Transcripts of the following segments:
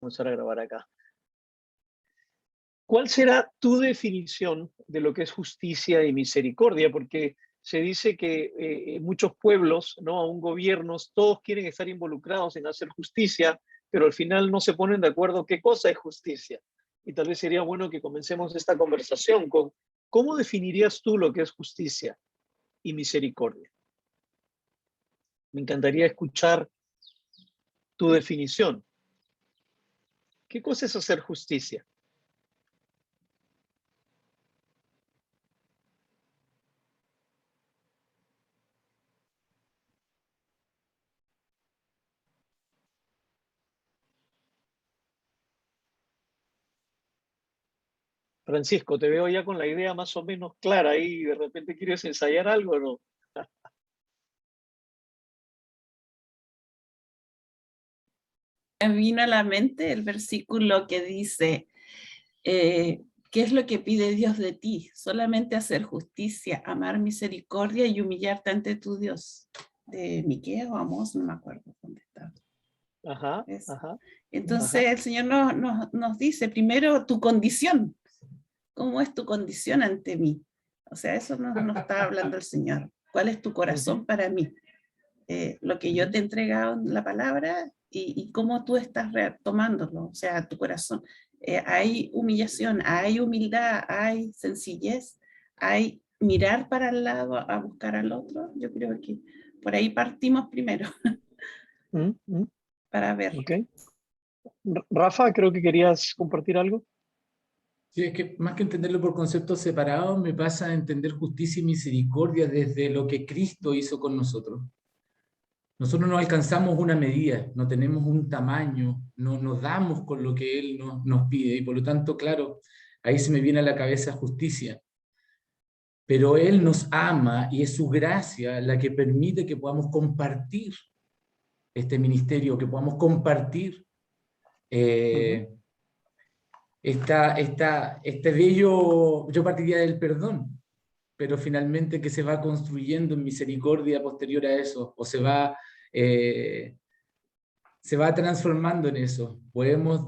comenzar a grabar acá. ¿Cuál será tu definición de lo que es justicia y misericordia? Porque se dice que muchos pueblos, ¿no? Aún gobiernos, todos quieren estar involucrados en hacer justicia, pero al final no se ponen de acuerdo qué cosa es justicia. Y tal vez sería bueno que comencemos esta conversación con ¿cómo definirías tú lo que es justicia y misericordia? Me encantaría escuchar tu definición. ¿Qué cosa es hacer justicia? Francisco, te veo ya con la idea más o menos clara y de repente quieres ensayar algo, ¿no? Me vino a la mente el versículo que dice, ¿qué es lo que pide Dios de ti? Solamente hacer justicia, amar misericordia y humillarte ante tu Dios. De Miqueas o Amós, no me acuerdo dónde está. Ajá, ajá. Entonces Ajá. el Señor nos dice primero tu condición. ¿Cómo es tu condición ante mí? O sea, eso nos está hablando el Señor. ¿Cuál es tu corazón para mí? Lo que yo te he entregado en la palabra y cómo tú estás tomándolo, o sea, tu corazón. Hay humillación, hay humildad, hay sencillez, hay mirar para el lado a buscar al otro. Yo creo que por ahí partimos primero para ver. Okay. Rafa, creo que querías compartir algo. Sí, es que más que entenderlo por conceptos separados, me pasa a entender justicia y misericordia desde lo que Cristo hizo con nosotros. Nosotros no alcanzamos una medida, no tenemos un tamaño, no nos damos con lo que Él nos pide, y por lo tanto, claro, ahí se me viene a la cabeza justicia. Pero Él nos ama y es su gracia la que permite que podamos compartir este ministerio, que podamos compartir este bello, yo partiría del perdón, pero finalmente que se va construyendo en misericordia posterior a eso, o se va transformando en eso. Podemos,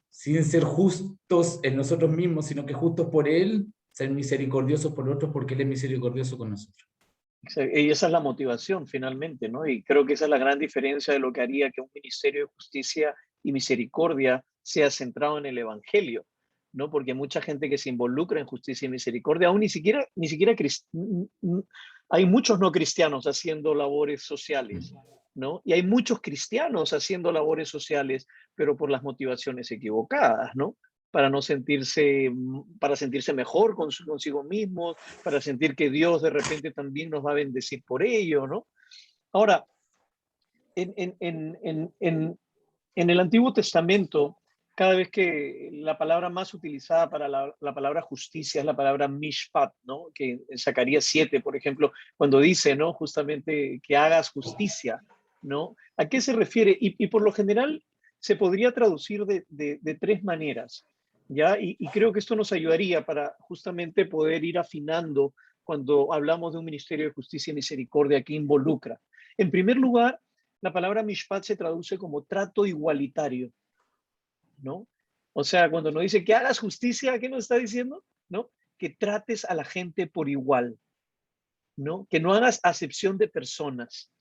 sin ser justos en nosotros mismos, sino que justos por Él, ser misericordiosos por otros porque Él es misericordioso con nosotros. Y esa es la motivación finalmente, ¿no? Y creo que esa es la gran diferencia de lo que haría que un ministerio de justicia y misericordia sea centrado en el Evangelio, ¿no? Porque mucha gente que se involucra en justicia y misericordia, aún ni siquiera hay muchos no cristianos haciendo labores sociales, ¿no? Y hay muchos cristianos haciendo labores sociales, pero por las motivaciones equivocadas, ¿no? Para no sentirse, para sentirse mejor consigo mismos, para sentir que Dios de repente también nos va a bendecir por ello, ¿no? Ahora, en el Antiguo Testamento, cada vez que la palabra más utilizada para la palabra justicia es la palabra mishpat, ¿no? Que en Zacarías 7, por ejemplo, cuando dice, ¿no? Justamente que hagas justicia, ¿no? ¿A qué se refiere? Y por lo general se podría traducir de tres maneras, ¿ya? Y creo que esto nos ayudaría para justamente poder ir afinando cuando hablamos de un ministerio de justicia y misericordia que involucra. En primer lugar, la palabra mishpat se traduce como trato igualitario, ¿no? O sea, cuando nos dice que hagas justicia, ¿qué nos está diciendo? ¿No? Que trates a la gente por igual, ¿no? Que no hagas acepción de personas,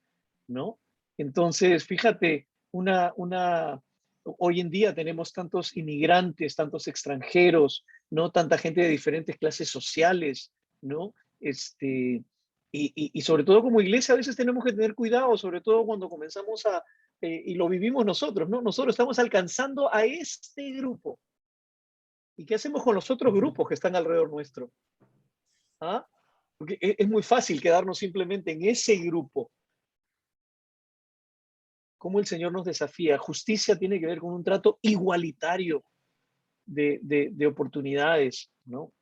¿no? Entonces, fíjate, hoy en día tenemos tantos inmigrantes, tantos extranjeros, ¿no? Tanta gente de diferentes clases sociales, ¿no? Y sobre todo como iglesia a veces tenemos que tener cuidado, sobre todo cuando comenzamos y lo vivimos nosotros, ¿no? Nosotros estamos alcanzando a este grupo. ¿Y qué hacemos con los otros grupos que están alrededor nuestro? ¿Ah? Porque es muy fácil quedarnos simplemente en ese grupo. Cómo el Señor nos desafía. Justicia tiene que ver con un trato igualitario de oportunidades, ¿no?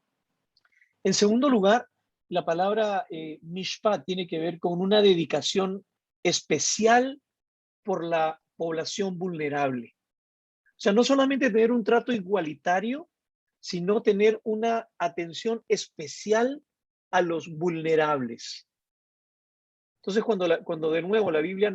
En segundo lugar, la palabra mishpat tiene que ver con una dedicación especial por la población vulnerable. O sea, no solamente tener un trato igualitario, sino tener una atención especial a los vulnerables. Entonces, cuando de nuevo la Biblia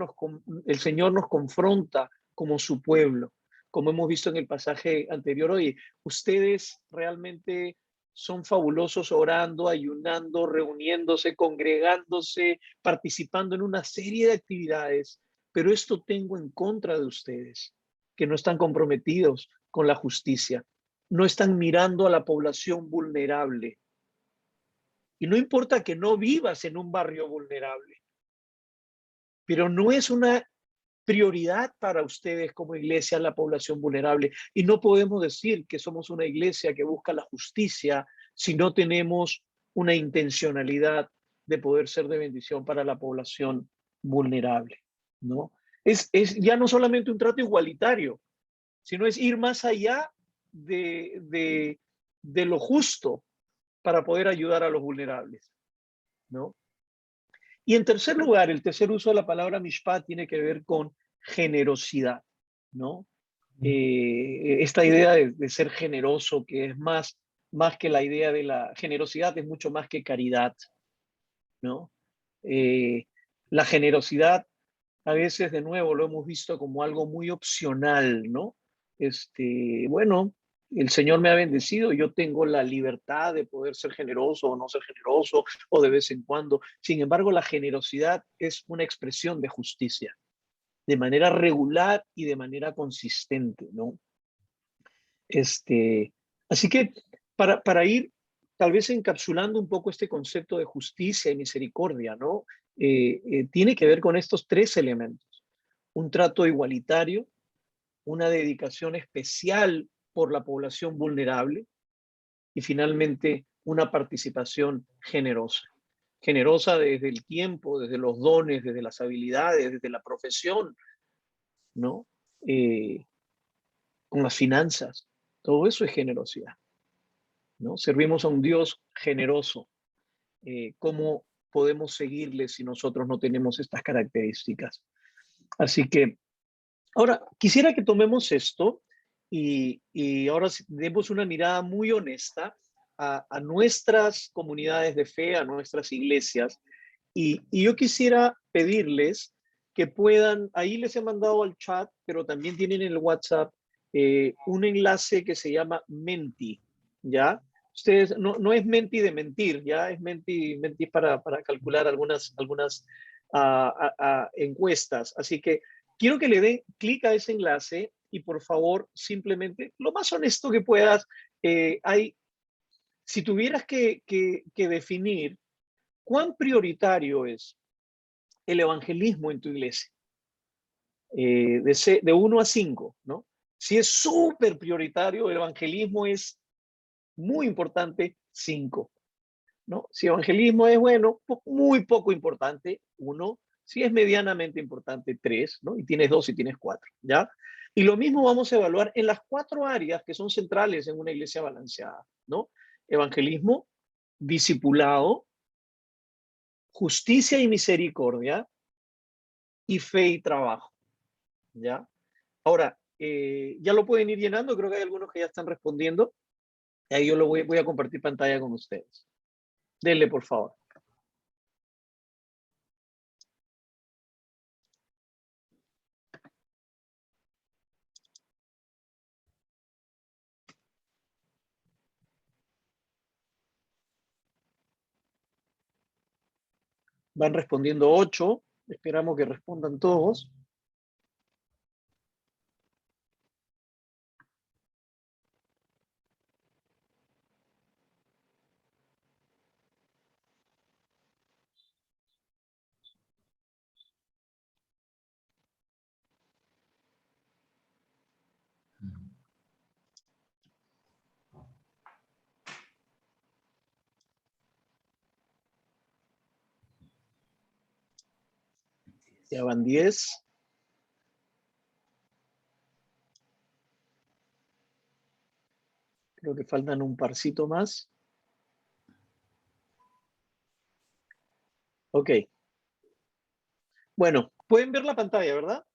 el Señor nos confronta como su pueblo, como hemos visto en el pasaje anterior hoy. Ustedes realmente son fabulosos orando, ayunando, reuniéndose, congregándose, participando en una serie de actividades, pero esto tengo en contra de ustedes, que no están comprometidos con la justicia, no están mirando a la población vulnerable. Y no importa que no vivas en un barrio vulnerable, pero no es una prioridad para ustedes como iglesia la población vulnerable. Y no podemos decir que somos una iglesia que busca la justicia si no tenemos una intencionalidad de poder ser de bendición para la población vulnerable, ¿no? Es ya no solamente un trato igualitario, sino es ir más allá de lo justo para poder ayudar a los vulnerables, ¿no? Y en tercer lugar, el tercer uso de la palabra mishpat tiene que ver con generosidad, ¿no? Esta idea de ser generoso, que es más que la idea de la generosidad, es mucho más que caridad, ¿no? La generosidad, a veces, de nuevo, lo hemos visto como algo muy opcional, ¿no? Bueno, el Señor me ha bendecido, yo tengo la libertad de poder ser generoso o no ser generoso, o de vez en cuando. Sin embargo, la generosidad es una expresión de justicia, de manera regular y de manera consistente, ¿no? Así que para ir tal vez encapsulando un poco este concepto de justicia y misericordia, ¿no? Tiene que ver con estos tres elementos: un trato igualitario, una dedicación especial por la población vulnerable y finalmente una participación generosa. Generosa desde el tiempo, desde los dones, desde las habilidades, desde la profesión, ¿no? Con las finanzas. Todo eso es generosidad, ¿no? Servimos a un Dios generoso. ¿Cómo podemos seguirle si nosotros no tenemos estas características? Así que ahora quisiera que tomemos esto y ahora demos una mirada muy honesta a nuestras comunidades de fe, a nuestras iglesias. Y yo quisiera pedirles que puedan, ahí les he mandado al chat, pero también tienen en el WhatsApp un enlace que se llama Menti, ¿ya? Ustedes, no es Menti de mentir, ¿ya? Es Menti para calcular algunas encuestas. Así que quiero que le den clic a ese enlace y por favor, simplemente, lo más honesto que puedas, si tuvieras que definir cuán prioritario es el evangelismo en tu iglesia, de 1 a 5, ¿no? Si es súper prioritario, el evangelismo es muy importante, 5, ¿no? Si evangelismo es, bueno, muy poco importante, 1. Si es medianamente importante, 3, ¿no? Y tienes 2 y tienes 4, ¿ya? Y lo mismo vamos a evaluar en las 4 áreas que son centrales en una iglesia balanceada, ¿no? Evangelismo, discipulado, justicia y misericordia, y fe y trabajo, ¿ya? Ahora, ya lo pueden ir llenando, creo que hay algunos que ya están respondiendo. Ahí yo lo voy a compartir pantalla con ustedes. Denle, por favor. Van respondiendo 8. Esperamos que respondan todos. Ya van 10. Creo que faltan un parcito más. Ok. Bueno, pueden ver la pantalla, ¿verdad?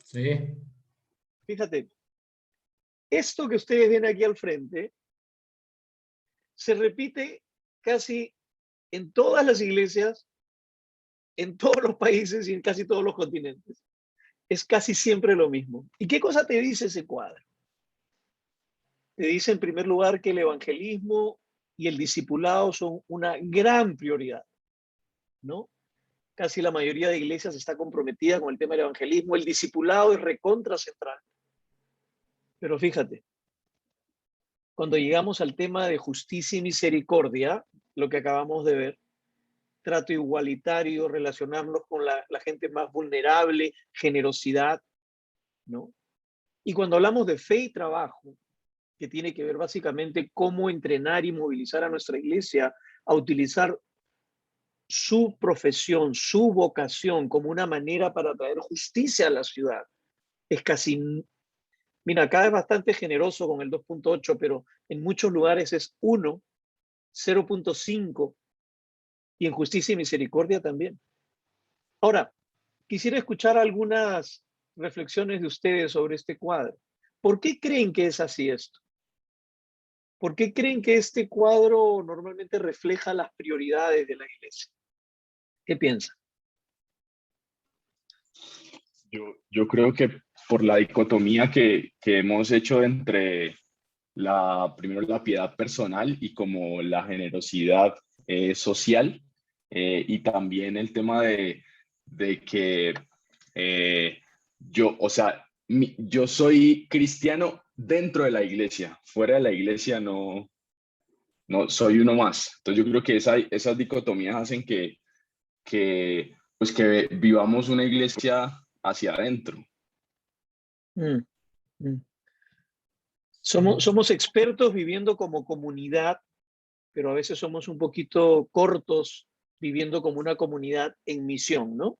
Sí. Fíjate, esto que ustedes ven aquí al frente se repite casi en todas las iglesias, en todos los países y en casi todos los continentes. es casi siempre lo mismo. ¿Y qué cosa te dice ese cuadro? Te dice en primer lugar que el evangelismo y el discipulado son una gran prioridad, ¿no? Casi la mayoría de iglesias está comprometida con el tema del evangelismo. El discipulado es recontra central. Pero fíjate, cuando llegamos al tema de justicia y misericordia, lo que acabamos de ver, trato igualitario, relacionarnos con la gente más vulnerable, generosidad, ¿no? Y cuando hablamos de fe y trabajo, que tiene que ver básicamente cómo entrenar y movilizar a nuestra iglesia a utilizar su profesión, su vocación como una manera para traer justicia a la ciudad. Es casi, mira, acá es bastante generoso con el 2.8, pero en muchos lugares es 1, 0.5 y en justicia y misericordia también. Ahora, quisiera escuchar algunas reflexiones de ustedes sobre este cuadro. ¿Por qué creen que es así esto? ¿Por qué creen que este cuadro normalmente refleja las prioridades de la iglesia? ¿Qué piensan? Yo creo que por la dicotomía que hemos hecho entre primero la piedad personal y como la generosidad social, y también el tema de que o sea, yo soy cristiano dentro de la iglesia, fuera de la iglesia no soy uno más. Entonces yo creo que esas dicotomías hacen pues que vivamos una iglesia hacia adentro. Mm, mm. Somos expertos viviendo como comunidad, pero a veces somos un poquito cortos viviendo como una comunidad en misión, ¿no?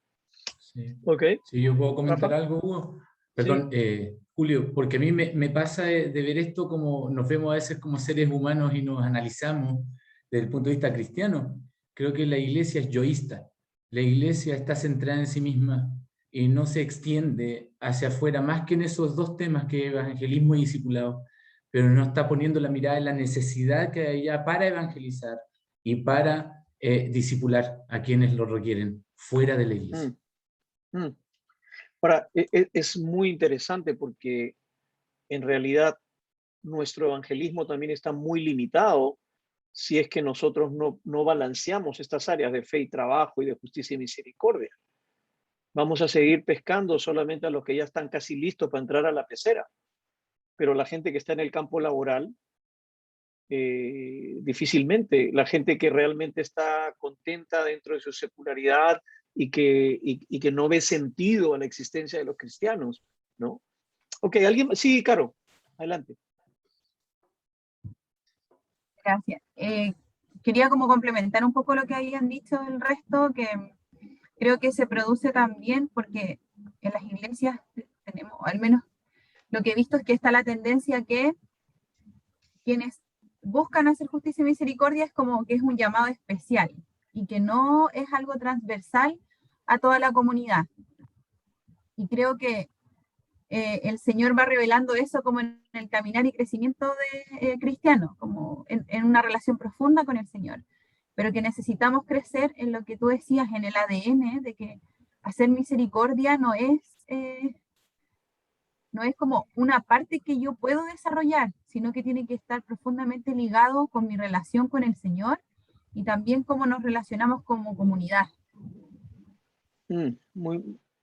Sí. Ok. Si yo puedo comentar Rafa. algo, Hugo. Perdón, Julio, porque a mí me pasa de ver esto como nos vemos a veces como seres humanos y nos analizamos desde el punto de vista cristiano. Creo que la iglesia es yoísta. La iglesia está centrada en sí misma y no se extiende hacia afuera más que en esos dos temas que es evangelismo y discipulado, pero no está poniendo la mirada en la necesidad que hay allá para evangelizar y para discipular a quienes lo requieren fuera de la iglesia. Ahora, es muy interesante porque en realidad nuestro evangelismo también está muy limitado si es que nosotros no balanceamos estas áreas de fe y trabajo y de justicia y misericordia. Vamos a seguir pescando solamente a los que ya están casi listos para entrar a la pecera, pero la gente que está en el campo laboral, difícilmente, la gente que realmente está contenta dentro de su secularidad y que no ve sentido a la existencia de los cristianos, ¿no? Ok, alguien, sí, Caro, adelante. Gracias. Quería como complementar un poco lo que habían dicho el resto, que creo que se produce también porque en las iglesias tenemos, al menos lo que he visto es que está la tendencia que quienes buscan hacer justicia y misericordia es como que es un llamado especial y que no es algo transversal a toda la comunidad. Y creo que el Señor va revelando eso como en el caminar y crecimiento de cristiano, como en una relación profunda con el Señor, pero que necesitamos crecer en lo que tú decías, en el ADN, de que hacer misericordia no es como una parte que yo puedo desarrollar, sino que tiene que estar profundamente ligado con mi relación con el Señor y también cómo nos relacionamos como comunidad.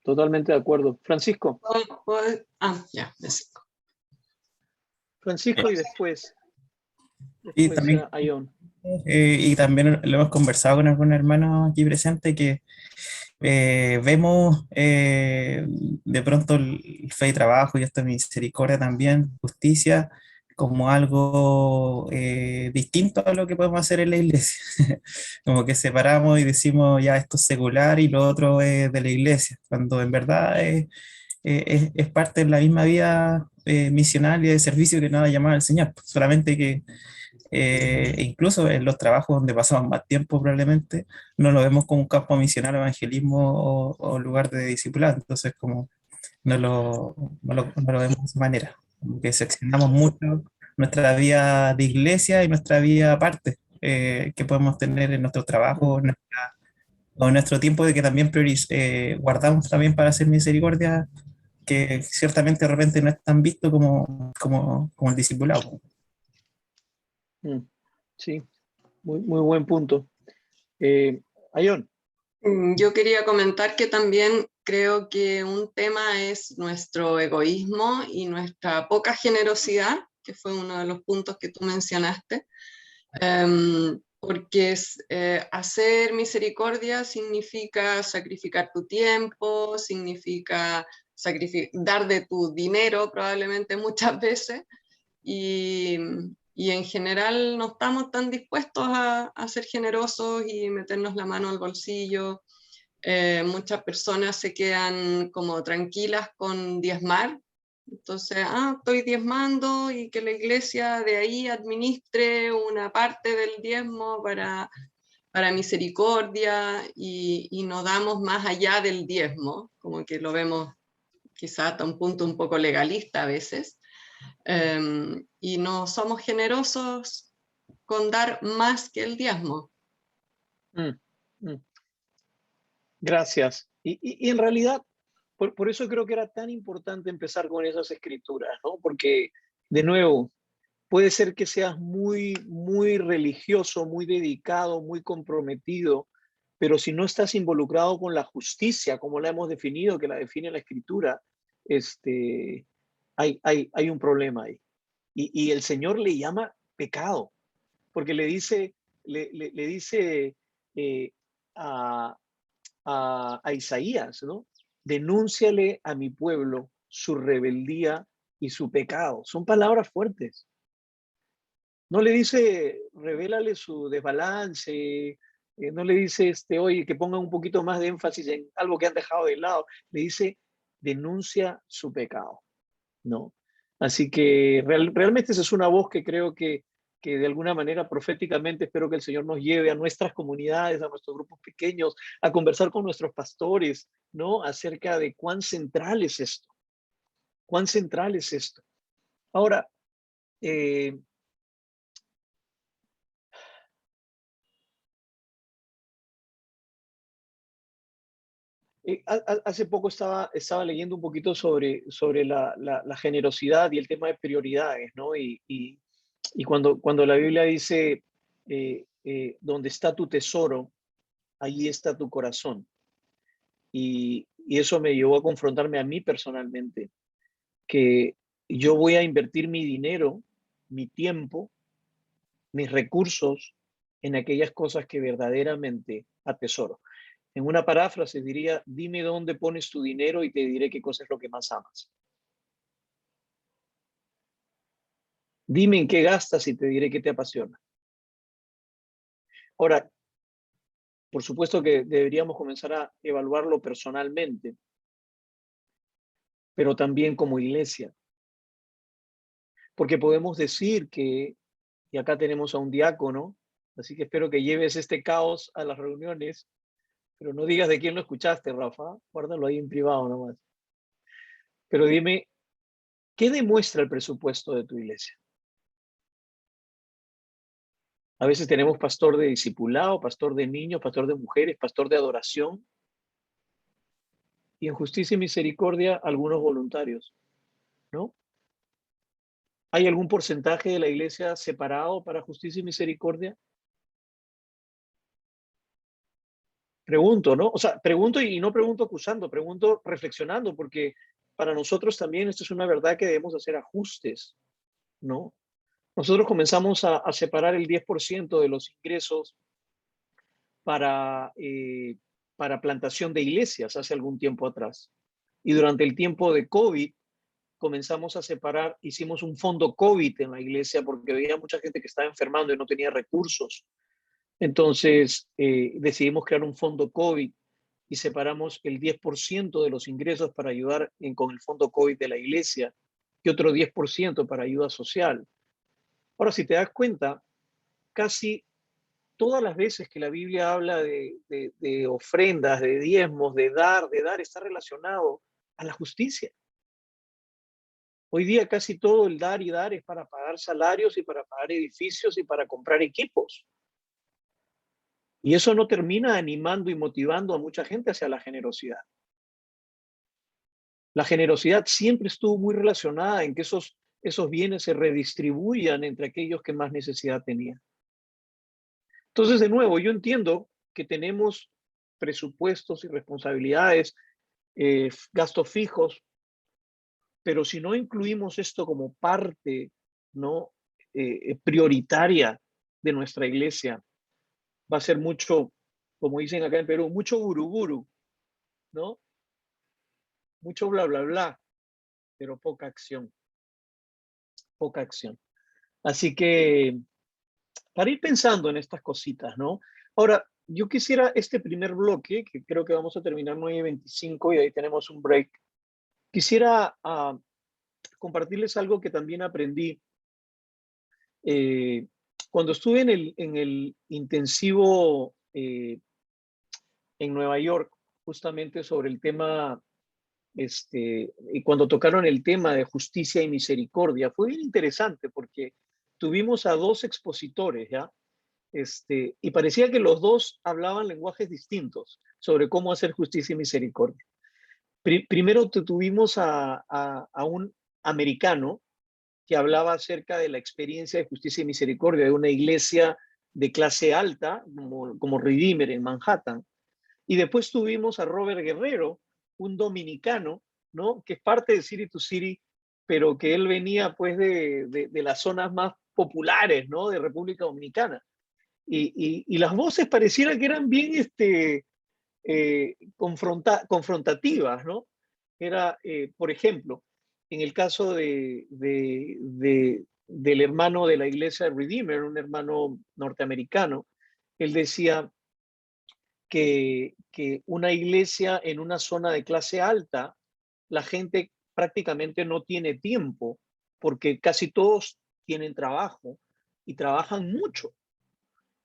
Totalmente de acuerdo. Francisco. Ya. Francisco y después y también, Ayón. Y también lo hemos conversado con algún hermano aquí presente que vemos de pronto el fe y trabajo y esta misericordia también, justicia, como algo distinto a lo que podemos hacer en la iglesia. Como que separamos y decimos ya esto es secular y lo otro es de la iglesia, cuando en verdad es parte de la misma vida misional y de servicio que nos ha llamado el Señor, solamente que incluso en los trabajos donde pasamos más tiempo probablemente no lo vemos como un campo misional, evangelismo o lugar de discipulado, entonces como no lo vemos de esa manera, como que seccionamos mucho nuestra vida de iglesia y nuestra vida aparte que podemos tener en nuestro trabajo o en nuestro tiempo de que también guardamos también para hacer misericordia que ciertamente de repente no es tan visto como el discipulado. Sí, muy buen punto. Ayón. Yo quería comentar que también creo que un tema es nuestro egoísmo y nuestra poca generosidad, que fue uno de los puntos que tú mencionaste, porque hacer misericordia significa sacrificar tu tiempo, significa dar de tu dinero probablemente muchas veces, y en general no estamos tan dispuestos a ser generosos y meternos la mano al bolsillo. Muchas personas se quedan como tranquilas con diezmar. Entonces, estoy diezmando y que la iglesia de ahí administre una parte del diezmo para misericordia y no damos más allá del diezmo, como que lo vemos quizá hasta un punto un poco legalista a veces. Y no somos generosos con dar más que el diezmo. Gracias. Y en realidad, por eso creo que era tan importante empezar con esas escrituras, ¿no? Porque, de nuevo, puede ser que seas muy religioso, muy dedicado, muy comprometido, pero si no estás involucrado con la justicia, como la hemos definido, que la define la escritura, hay un problema ahí. Y el Señor le llama pecado, porque le dice a, a Isaías, ¿no? Denúnciale a mi pueblo su rebeldía y su pecado. Son palabras fuertes. No le dice, revélale su desbalance, no le dice, oye, que pongan un poquito más de énfasis en algo que han dejado de lado. Le dice, denuncia su pecado, ¿no? Así que realmente esa es una voz que creo que de alguna manera proféticamente espero que el Señor nos lleve a nuestras comunidades, a nuestros grupos pequeños, a conversar con nuestros pastores, ¿no? Acerca de cuán central es esto, cuán central es esto. Ahora, hace poco estaba leyendo un poquito sobre la generosidad y el tema de prioridades, ¿no? Y cuando la Biblia dice, donde está tu tesoro, allí está tu corazón. Y eso me llevó a confrontarme a mí personalmente, que yo voy a invertir mi dinero, mi tiempo, mis recursos en aquellas cosas que verdaderamente atesoro. En una paráfrase diría, dime dónde pones tu dinero y te diré qué cosa es lo que más amas. Dime en qué gastas y te diré qué te apasiona. Ahora, por supuesto que deberíamos comenzar a evaluarlo personalmente, pero también como iglesia. Porque podemos decir que, y acá tenemos a un diácono, así que espero que lleves este caos a las reuniones, pero no digas de quién lo escuchaste, Rafa, guárdalo ahí en privado nomás. Pero dime, ¿qué demuestra el presupuesto de tu iglesia? A veces tenemos pastor de discipulado, pastor de niños, pastor de mujeres, pastor de adoración. Y en justicia y misericordia, algunos voluntarios, ¿no? ¿Hay algún porcentaje de la iglesia separado para justicia y misericordia? Pregunto, ¿no? O sea, pregunto y no pregunto acusando, pregunto reflexionando, porque para nosotros también esto es una verdad que debemos hacer ajustes, ¿no? Nosotros comenzamos a separar el 10% de los ingresos para, para plantación de iglesias hace algún tiempo atrás. Y durante el tiempo de COVID comenzamos a separar, hicimos un fondo COVID en la iglesia porque había mucha gente que estaba enfermando y no tenía recursos. Entonces decidimos crear un fondo COVID y separamos el 10% de los ingresos para ayudar con el fondo COVID de la iglesia y otro 10% para ayuda social. Ahora, si te das cuenta, casi todas las veces que la Biblia habla de ofrendas, de diezmos, de dar, está relacionado a la justicia. Hoy día casi todo el dar y dar es para pagar salarios y para pagar edificios y para comprar equipos. Y eso no termina animando y motivando a mucha gente hacia la generosidad. La generosidad siempre estuvo muy relacionada en que esos bienes se redistribuyan entre aquellos que más necesidad tenían. Entonces, de nuevo, yo entiendo que tenemos presupuestos y responsabilidades, gastos fijos, pero si no incluimos esto como parte, ¿no? Prioritaria de nuestra iglesia, va a ser mucho, como dicen acá en Perú, mucho buruburu, ¿no? Mucho bla, bla, bla, pero poca acción, poca acción. Así que, para ir pensando en estas cositas, ¿no? Ahora, yo quisiera este primer bloque, que creo que vamos a terminar 9:25 y ahí tenemos un break. Quisiera compartirles algo que también aprendí cuando estuve en el intensivo en Nueva York, justamente sobre el tema, y cuando tocaron el tema de justicia y misericordia. Fue bien interesante porque tuvimos a dos expositores, ¿ya? Y parecía que los dos hablaban lenguajes distintos sobre cómo hacer justicia y misericordia. Primero tuvimos a un americano que hablaba acerca de la experiencia de justicia y misericordia de una iglesia de clase alta, como Redeemer en Manhattan. Y después tuvimos a Robert Guerrero, un dominicano, ¿no? Que es parte de City to City, pero que él venía pues de las zonas más populares, ¿no? De República Dominicana. Y las voces pareciera que eran bien confrontativas, ¿no? Era, por ejemplo, en el caso del hermano de la iglesia de Redeemer, un hermano norteamericano, él decía que una iglesia en una zona de clase alta, la gente prácticamente no tiene tiempo porque casi todos tienen trabajo y trabajan mucho.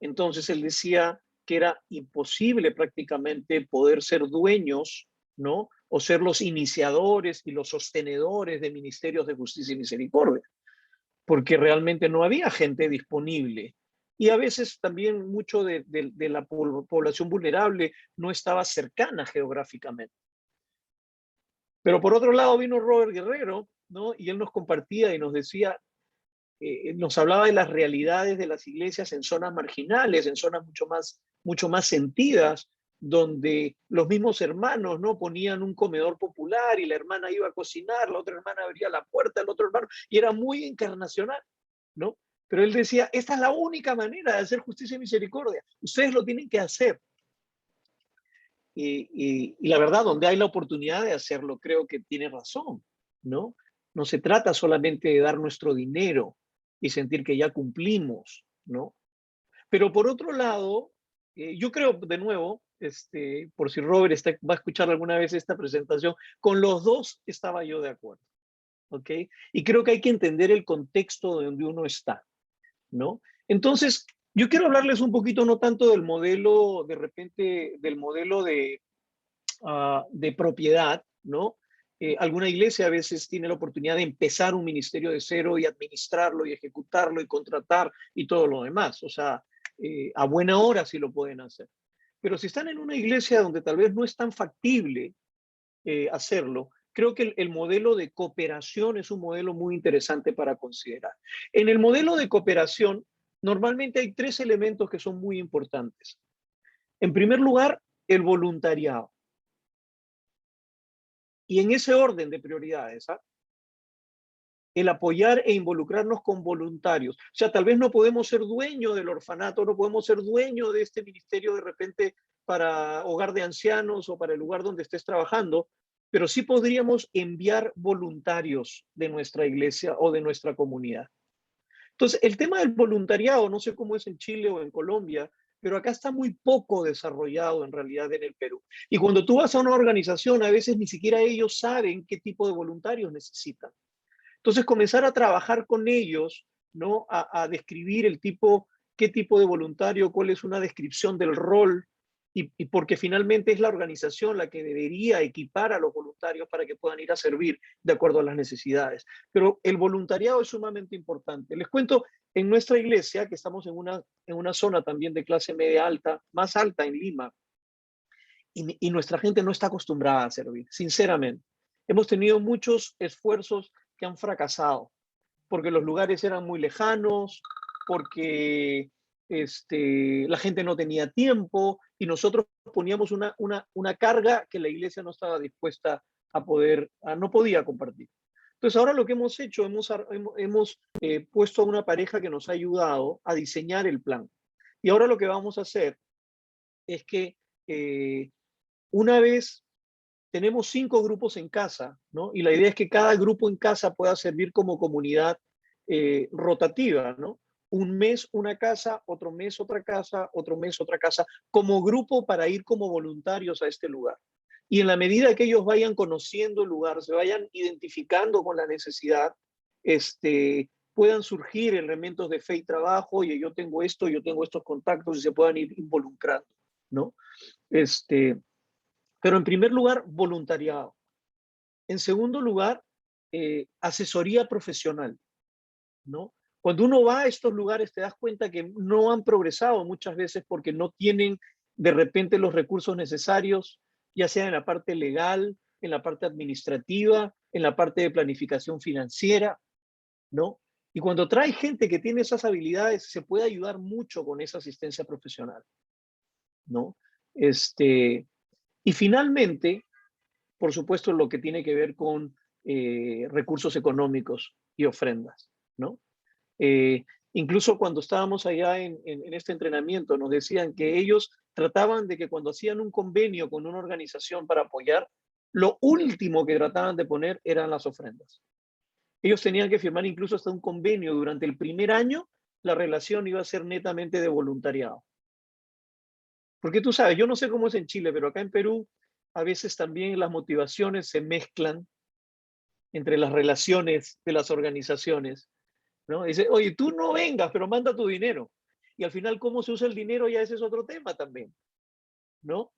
Entonces él decía que era imposible prácticamente poder ser dueños, ¿no? O ser los iniciadores y los sostenedores de ministerios de justicia y misericordia, porque realmente no había gente disponible. Y a veces también mucho de la población vulnerable no estaba cercana geográficamente. Pero por otro lado vino Robert Guerrero, ¿no? Y él nos compartía y nos decía, nos hablaba de las realidades de las iglesias en zonas marginales, en zonas mucho más sentidas, donde los mismos hermanos, ¿no? Ponían un comedor popular y la hermana iba a cocinar, la otra hermana abría la puerta, el otro hermano, y era muy encarnacional, ¿no? Pero él decía, esta es la única manera de hacer justicia y misericordia. Ustedes lo tienen que hacer. Y la verdad, donde hay la oportunidad de hacerlo, creo que tiene razón, ¿no? No se trata solamente de dar nuestro dinero y sentir que ya cumplimos, ¿no? Pero por otro lado, yo creo, de nuevo, por si Robert va a escuchar alguna vez esta presentación, con los dos estaba yo de acuerdo, ¿ok? Y creo que hay que entender el contexto donde uno está, ¿no? Entonces, yo quiero hablarles un poquito, no tanto del modelo, de repente, del modelo de propiedad, ¿no? Alguna iglesia a veces tiene la oportunidad de empezar un ministerio de cero y administrarlo y ejecutarlo y contratar y todo lo demás. O sea, a buena hora sí lo pueden hacer. Pero si están en una iglesia donde tal vez no es tan factible hacerlo, creo que el modelo de cooperación es un modelo muy interesante para considerar. En el modelo de cooperación, normalmente hay tres elementos que son muy importantes. En primer lugar, el voluntariado. Y en ese orden de prioridades, el apoyar e involucrarnos con voluntarios. O sea, tal vez no podemos ser dueños del orfanato, no podemos ser dueños de este ministerio de repente para hogar de ancianos o para el lugar donde estés trabajando, pero sí podríamos enviar voluntarios de nuestra iglesia o de nuestra comunidad. Entonces, el tema del voluntariado, no sé cómo es en Chile o en Colombia, pero acá está muy poco desarrollado en realidad en el Perú. Y cuando tú vas a una organización, a veces ni siquiera ellos saben qué tipo de voluntarios necesitan. Entonces, comenzar a trabajar con ellos, ¿no? A describir qué tipo de voluntario, cuál es una descripción del rol, y porque finalmente es la organización la que debería equipar a los voluntarios para que puedan ir a servir de acuerdo a las necesidades. Pero el voluntariado es sumamente importante. Les cuento, en nuestra iglesia, que estamos en una zona también de clase media alta, más alta en Lima, y nuestra gente no está acostumbrada a servir, sinceramente. Hemos tenido muchos esfuerzos que han fracasado, porque los lugares eran muy lejanos, porque la gente no tenía tiempo y nosotros poníamos una carga que la iglesia no estaba dispuesta a poder, no podía compartir. Entonces ahora lo que hemos hecho, hemos puesto a una pareja que nos ha ayudado a diseñar el plan. Y ahora lo que vamos a hacer es que una vez tenemos 5 grupos en casa, ¿no? Y la idea es que cada grupo en casa pueda servir como comunidad rotativa, ¿no? Un mes una casa, otro mes otra casa, otro mes otra casa, como grupo para ir como voluntarios a este lugar. Y en la medida que ellos vayan conociendo el lugar, se vayan identificando con la necesidad, puedan surgir elementos de fe y trabajo, y yo tengo esto, yo tengo estos contactos, y se puedan ir involucrando, ¿no? Pero en primer lugar, voluntariado. En segundo lugar, asesoría profesional, ¿no? Cuando uno va a estos lugares te das cuenta que no han progresado muchas veces porque no tienen de repente los recursos necesarios, ya sea en la parte legal, en la parte administrativa, en la parte de planificación financiera, ¿no? Y cuando trae gente que tiene esas habilidades, se puede ayudar mucho con esa asistencia profesional, ¿no? Y finalmente, por supuesto, lo que tiene que ver con recursos económicos y ofrendas, ¿no? Incluso cuando estábamos allá en este entrenamiento, nos decían que ellos trataban de que cuando hacían un convenio con una organización para apoyar, lo último que trataban de poner eran las ofrendas. Ellos tenían que firmar incluso hasta un convenio. Durante el primer año, la relación iba a ser netamente de voluntariado. Porque tú sabes, yo no sé cómo es en Chile, pero acá en Perú, a veces también las motivaciones se mezclan entre las relaciones de las organizaciones, ¿no? Dice, oye, tú no vengas, pero manda tu dinero. Y al final, cómo se usa el dinero, ya ese es otro tema también, ¿no?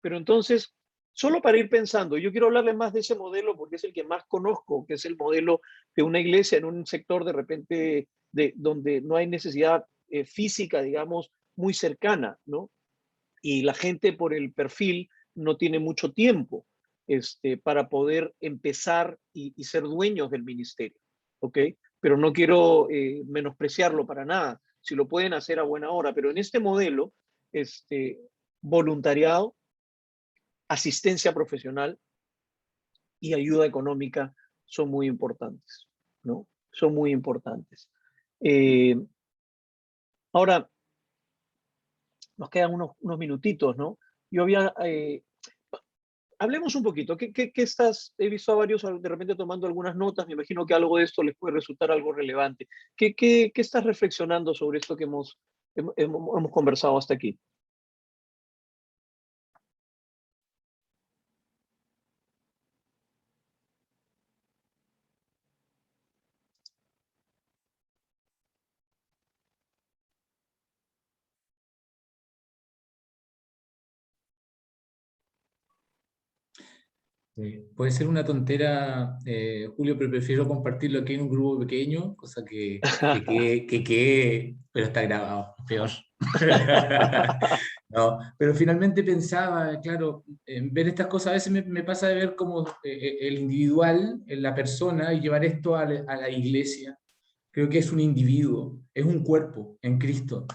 Pero entonces, solo para ir pensando, yo quiero hablarles más de ese modelo porque es el que más conozco, que es el modelo de una iglesia en un sector de repente donde no hay necesidad física, digamos, muy cercana, ¿no? Y la gente por el perfil no tiene mucho tiempo para poder empezar y ser dueños del ministerio, ¿ok? Pero no quiero menospreciarlo para nada, si lo pueden hacer a buena hora, pero en este modelo, voluntariado, asistencia profesional y ayuda económica son muy importantes, ¿no? Son muy importantes. Ahora, nos quedan unos minutitos, ¿no? Yo había... hablemos un poquito. ¿Qué estás? He visto a varios de repente tomando algunas notas. Me imagino que algo de esto les puede resultar algo relevante. ¿Qué estás reflexionando sobre esto que hemos conversado hasta aquí? Puede ser una tontera, Julio, pero prefiero compartirlo aquí en un grupo pequeño, cosa que quede, pero está grabado, peor. No, pero finalmente pensaba, claro, en ver estas cosas a veces me pasa de ver como el individual, la persona, y llevar esto a la iglesia. Creo que es un individuo, es un cuerpo en Cristo.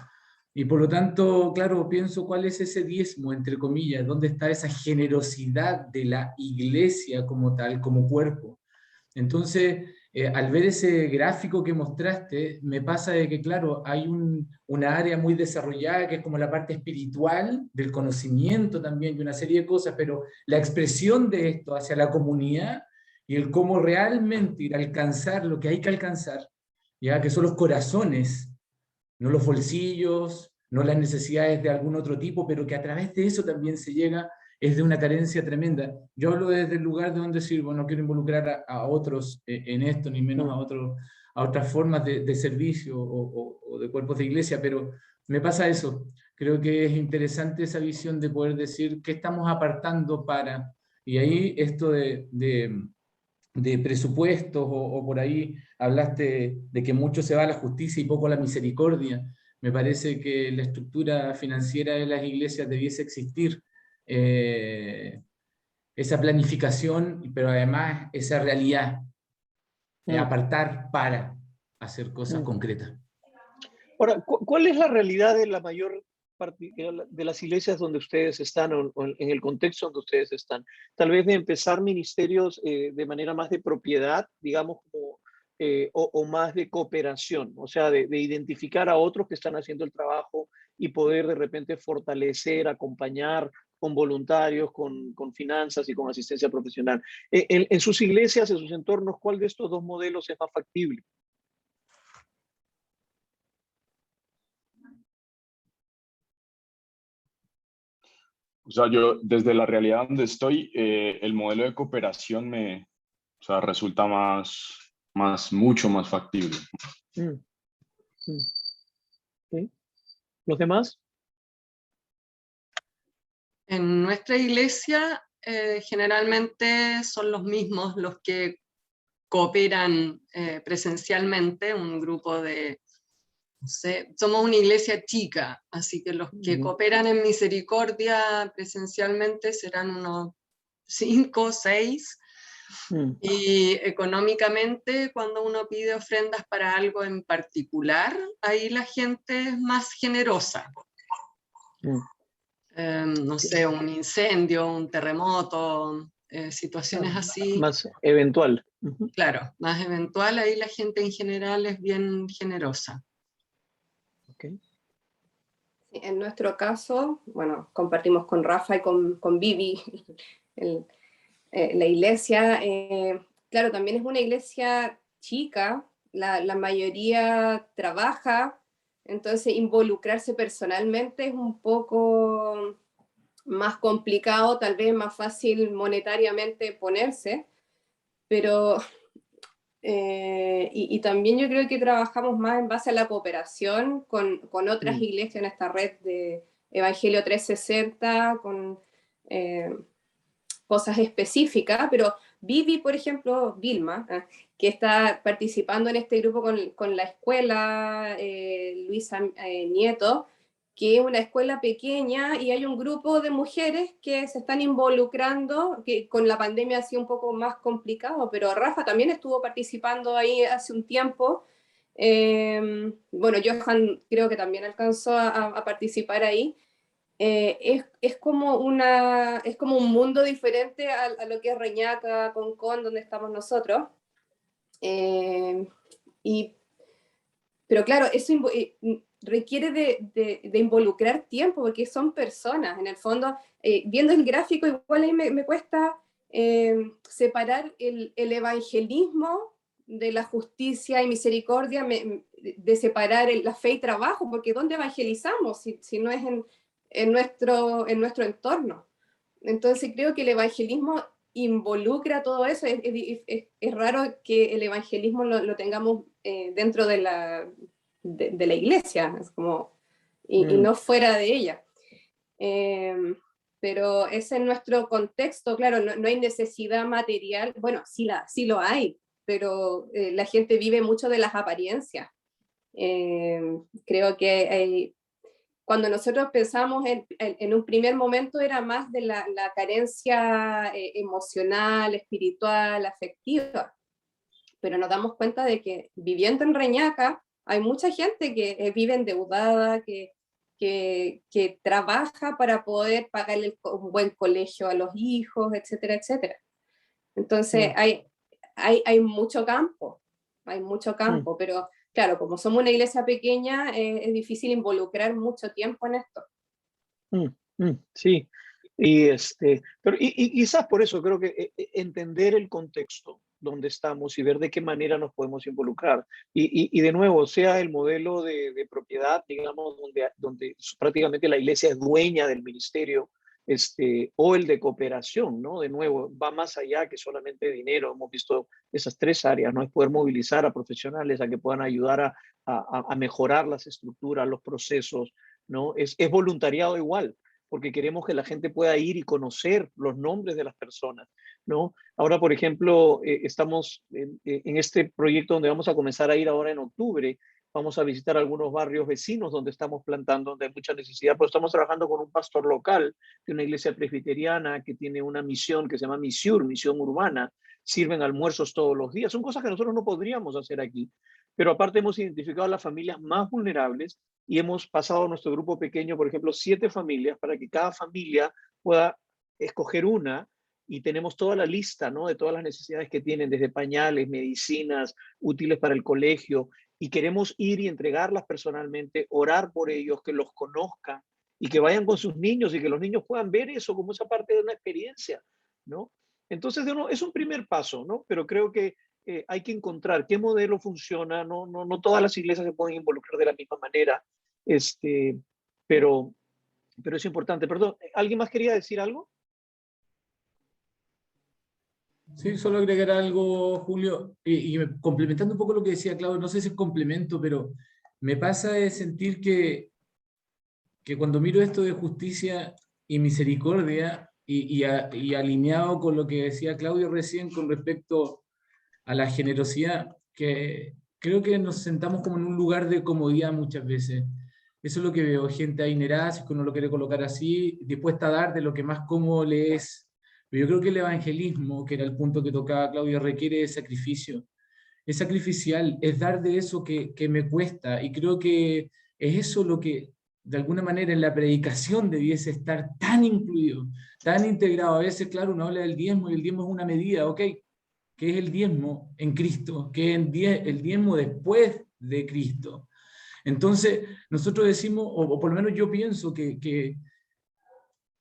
Y por lo tanto, claro, pienso cuál es ese diezmo, entre comillas, dónde está esa generosidad de la iglesia como tal, como cuerpo. Entonces, al ver ese gráfico que mostraste, me pasa de que, claro, hay una área muy desarrollada que es como la parte espiritual, del conocimiento también, y una serie de cosas, pero la expresión de esto hacia la comunidad y el cómo realmente ir a alcanzar lo que hay que alcanzar, ya que son los corazones, no los bolsillos, no las necesidades de algún otro tipo, pero que a través de eso también se llega, es de una carencia tremenda. Yo hablo desde el lugar de donde sirvo, no quiero involucrar a otros en esto, ni menos a otras formas de servicio o de cuerpos de iglesia, pero me pasa eso. Creo que es interesante esa visión de poder decir qué estamos apartando para, y ahí esto de presupuestos o por ahí hablaste de que mucho se va a la justicia y poco a la misericordia. Me parece que la estructura financiera de las iglesias debiese existir esa planificación, pero además esa realidad de apartar para hacer cosas concretas. Ahora, ¿cuál es la realidad de la mayor parte de las iglesias donde ustedes están o en el contexto donde ustedes están? Tal vez de empezar ministerios de manera más de propiedad, digamos, como, o más de cooperación, o sea, de identificar a otros que están haciendo el trabajo y poder de repente fortalecer, acompañar con voluntarios, con finanzas y con asistencia profesional. En sus iglesias, en sus entornos, ¿cuál de estos dos modelos es más factible? O sea, yo desde la realidad donde estoy, el modelo de cooperación o sea, resulta mucho más factible. ¿Sí? ¿Los demás? En nuestra iglesia generalmente son los mismos los que cooperan presencialmente, un grupo de, no sé, somos una iglesia chica, así que los que cooperan en misericordia presencialmente serán unos 5 o 6. Y económicamente, cuando uno pide ofrendas para algo en particular, ahí la gente es más generosa. No sé, un incendio, un terremoto, situaciones así. Más eventual. Claro, más eventual, ahí la gente en general es bien generosa. Okay. Sí, en nuestro caso, bueno, compartimos con Rafa y con Vivi la iglesia. Claro, también es una iglesia chica, la mayoría trabaja, entonces involucrarse personalmente es un poco más complicado, tal vez más fácil monetariamente ponerse, pero y también yo creo que trabajamos más en base a la cooperación con otras iglesias en esta red de Evangelio 360, con cosas específicas, pero Vivi, por ejemplo, Vilma, que está participando en este grupo con la escuela Luisa Nieto, que es una escuela pequeña y hay un grupo de mujeres que se están involucrando, que con la pandemia ha sido un poco más complicado, pero Rafa también estuvo participando ahí hace un tiempo. Bueno, Johan creo que también alcanzó a participar ahí. Es como un mundo diferente a lo que es Reñaca, Concón, donde estamos nosotros. Pero claro, eso requiere de involucrar tiempo, porque son personas, en el fondo, viendo el gráfico, igual ahí me cuesta separar el evangelismo de la justicia y misericordia, de separar la fe y trabajo, porque ¿dónde evangelizamos si no es en nuestro entorno? Entonces creo que el evangelismo involucra todo eso. Es raro que el evangelismo lo tengamos dentro de la iglesia, es como, y no fuera de ella. Pero es en nuestro contexto, claro, no hay necesidad material, bueno, sí lo hay, pero la gente vive mucho de las apariencias. Creo que cuando nosotros pensamos en un primer momento era más de la carencia emocional, espiritual, afectiva, pero nos damos cuenta de que viviendo en Reñaca hay mucha gente que vive endeudada, que trabaja para poder pagarle un buen colegio a los hijos, etcétera, etcétera. Entonces hay mucho campo, pero claro, como somos una iglesia pequeña, es difícil involucrar mucho tiempo en esto. Sí, pero quizás por eso creo que entender el contexto donde estamos y ver de qué manera nos podemos involucrar. Y de nuevo, sea el modelo de propiedad, digamos, donde prácticamente la iglesia es dueña del ministerio, o el de cooperación, ¿no? De nuevo, va más allá que solamente dinero. Hemos visto esas 3 áreas, ¿no? Es poder movilizar a profesionales a que puedan ayudar a mejorar las estructuras, los procesos, ¿no? Es voluntariado igual, porque queremos que la gente pueda ir y conocer los nombres de las personas, ¿no? Ahora, por ejemplo, estamos en este proyecto donde vamos a comenzar a ir ahora en octubre. Vamos a visitar algunos barrios vecinos donde estamos plantando, donde hay mucha necesidad, pero estamos trabajando con un pastor local de una iglesia presbiteriana que tiene una misión que se llama Misiur, misión urbana. Sirven almuerzos todos los días. Son cosas que nosotros no podríamos hacer aquí. Pero aparte hemos identificado a las familias más vulnerables y hemos pasado a nuestro grupo pequeño, por ejemplo, 7 familias para que cada familia pueda escoger una, y tenemos toda la lista, ¿no?, de todas las necesidades que tienen, desde pañales, medicinas, útiles para el colegio, y queremos ir y entregarlas personalmente, orar por ellos, que los conozcan y que vayan con sus niños y que los niños puedan ver eso como esa parte de una experiencia, ¿no? Entonces, es un primer paso, ¿no? Pero creo que hay que encontrar qué modelo funciona. No todas las iglesias se pueden involucrar de la misma manera, pero es importante. Perdón, ¿alguien más quería decir algo? Sí, solo agregar algo, Julio, y complementando un poco lo que decía Claudio, no sé si es complemento, pero me pasa de sentir que cuando miro esto de justicia y misericordia, y alineado con lo que decía Claudio recién con respecto a la generosidad, que creo que nos sentamos como en un lugar de comodidad muchas veces. Eso es lo que veo, gente adinerada, si uno lo quiere colocar así, dispuesta a dar de lo que más cómodo le es. Pero yo creo que el evangelismo, que era el punto que tocaba Claudio, requiere de sacrificio. Es sacrificial, es dar de eso que me cuesta, y creo que es eso lo que de alguna manera en la predicación debiese estar tan incluido, tan integrado. A veces, claro, uno habla del diezmo y el diezmo es una medida, ok, ¿qué es el diezmo en Cristo? ¿Qué es el diezmo después de Cristo? Entonces, nosotros decimos, o por lo menos yo pienso que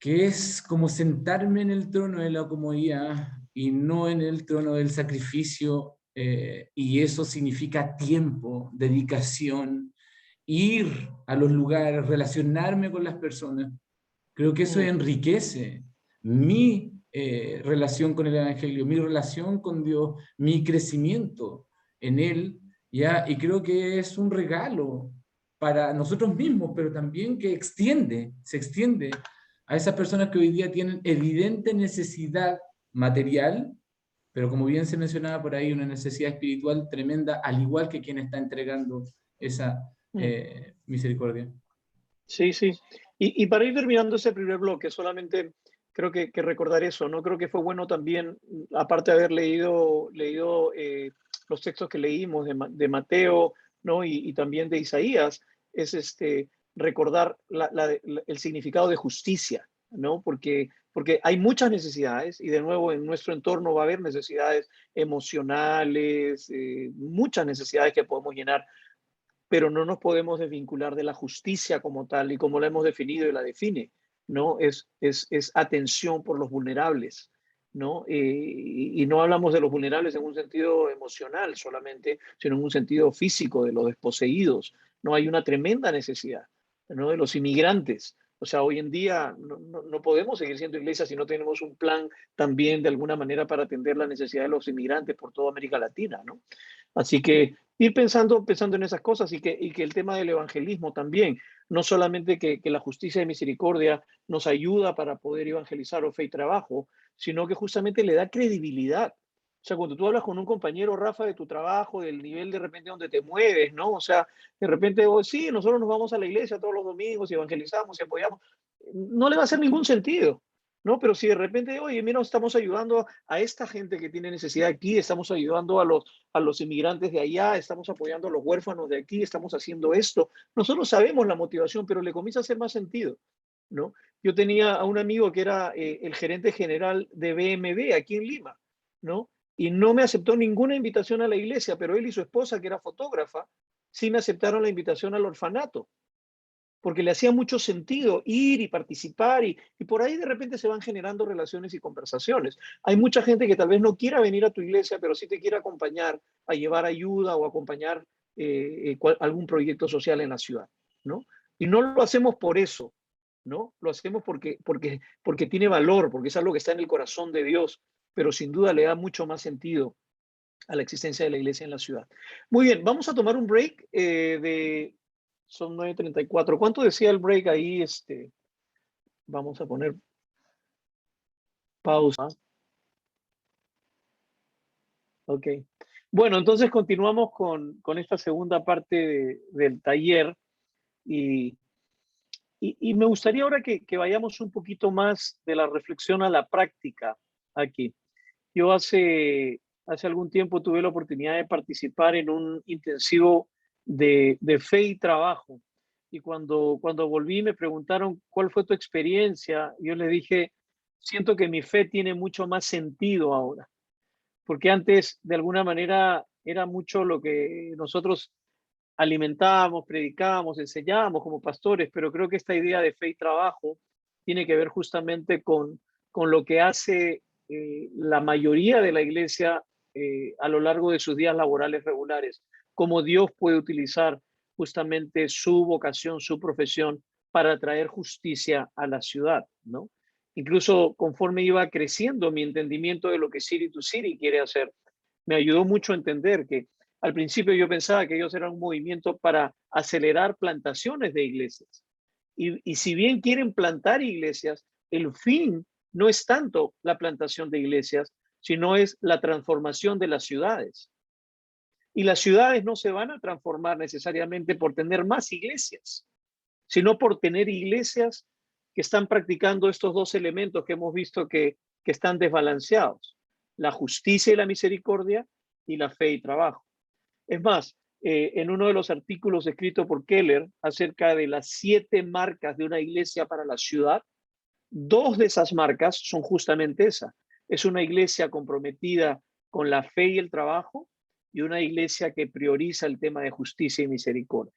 es como sentarme en el trono de la comodidad y no en el trono del sacrificio, y eso significa tiempo, dedicación, ir a los lugares, relacionarme con las personas. Creo que eso enriquece mi relación con el Evangelio, mi relación con Dios, mi crecimiento en Él, ¿ya? Y creo que es un regalo para nosotros mismos, pero también que se extiende a esas personas que hoy día tienen evidente necesidad material, pero como bien se mencionaba por ahí, una necesidad espiritual tremenda, al igual que quien está entregando esa misericordia. Sí, sí. Y para ir terminando ese primer bloque, solamente creo que recordar eso, ¿no? Creo que fue bueno también, aparte de haber leído los textos que leímos de Mateo, ¿no? Y también de Isaías, es recordar el significado de justicia, ¿no? Porque hay muchas necesidades, y de nuevo en nuestro entorno va a haber necesidades emocionales, muchas necesidades que podemos llenar, pero no nos podemos desvincular de la justicia como tal y como la hemos definido y la define, ¿no? Es atención por los vulnerables, ¿no? Y no hablamos de los vulnerables en un sentido emocional solamente, sino en un sentido físico, de los desposeídos, ¿no? Hay una tremenda necesidad, ¿no?, de los inmigrantes. O sea, hoy en día no podemos seguir siendo iglesia si no tenemos un plan también de alguna manera para atender la necesidad de los inmigrantes por toda América Latina, ¿no? Así que ir pensando en esas cosas, y que el tema del evangelismo también, no solamente que la justicia y misericordia nos ayuda para poder evangelizar o fe y trabajo, sino que justamente le da credibilidad. O sea, cuando tú hablas con un compañero, Rafa, de tu trabajo, del nivel de repente donde te mueves, ¿no? O sea, de repente, oh, sí, nosotros nos vamos a la iglesia todos los domingos y evangelizamos y apoyamos, no le va a hacer ningún sentido, ¿no? Pero si de repente, oye, mira, estamos ayudando a esta gente que tiene necesidad aquí, estamos ayudando a los inmigrantes de allá, estamos apoyando a los huérfanos de aquí, estamos haciendo esto. Nosotros sabemos la motivación, pero le comienza a hacer más sentido, ¿no? Yo tenía a un amigo que era el gerente general de BMW aquí en Lima, ¿no? Y no me aceptó ninguna invitación a la iglesia, pero él y su esposa, que era fotógrafa, sí me aceptaron la invitación al orfanato, porque le hacía mucho sentido ir y participar, y por ahí de repente se van generando relaciones y conversaciones. Hay mucha gente que tal vez no quiera venir a tu iglesia, pero sí te quiere acompañar a llevar ayuda o acompañar algún proyecto social en la ciudad, ¿no? Y no lo hacemos por eso, ¿no? Lo hacemos porque tiene valor, porque es algo que está en el corazón de Dios, pero sin duda le da mucho más sentido a la existencia de la iglesia en la ciudad. Muy bien, vamos a tomar un break son 9:34. ¿Cuánto decía el break ahí? Vamos a poner pausa. Ok. Bueno, entonces continuamos con esta segunda parte del taller y me gustaría ahora que vayamos un poquito más de la reflexión a la práctica aquí. Yo hace algún tiempo tuve la oportunidad de participar en un intensivo de fe y trabajo. Y cuando volví me preguntaron, ¿cuál fue tu experiencia? Yo les dije, siento que mi fe tiene mucho más sentido ahora, porque antes de alguna manera era mucho lo que nosotros alimentábamos, predicábamos, enseñábamos como pastores, pero creo que esta idea de fe y trabajo tiene que ver justamente con lo que hace la mayoría de la iglesia a lo largo de sus días laborales regulares, cómo Dios puede utilizar justamente su vocación, su profesión para traer justicia a la ciudad, ¿no? Incluso conforme iba creciendo mi entendimiento de lo que City to City quiere hacer, me ayudó mucho a entender que al principio yo pensaba que ellos eran un movimiento para acelerar plantaciones de iglesias. Y si bien quieren plantar iglesias, el fin no es tanto la plantación de iglesias, sino es la transformación de las ciudades. Y las ciudades no se van a transformar necesariamente por tener más iglesias, sino por tener iglesias que están practicando estos dos elementos que hemos visto que están desbalanceados: la justicia y la misericordia y la fe y trabajo. Es más, en uno de los artículos escritos por Keller acerca de las 7 marcas de una iglesia para la ciudad, 2 de esas marcas son justamente esa. Es una iglesia comprometida con la fe y el trabajo y una iglesia que prioriza el tema de justicia y misericordia.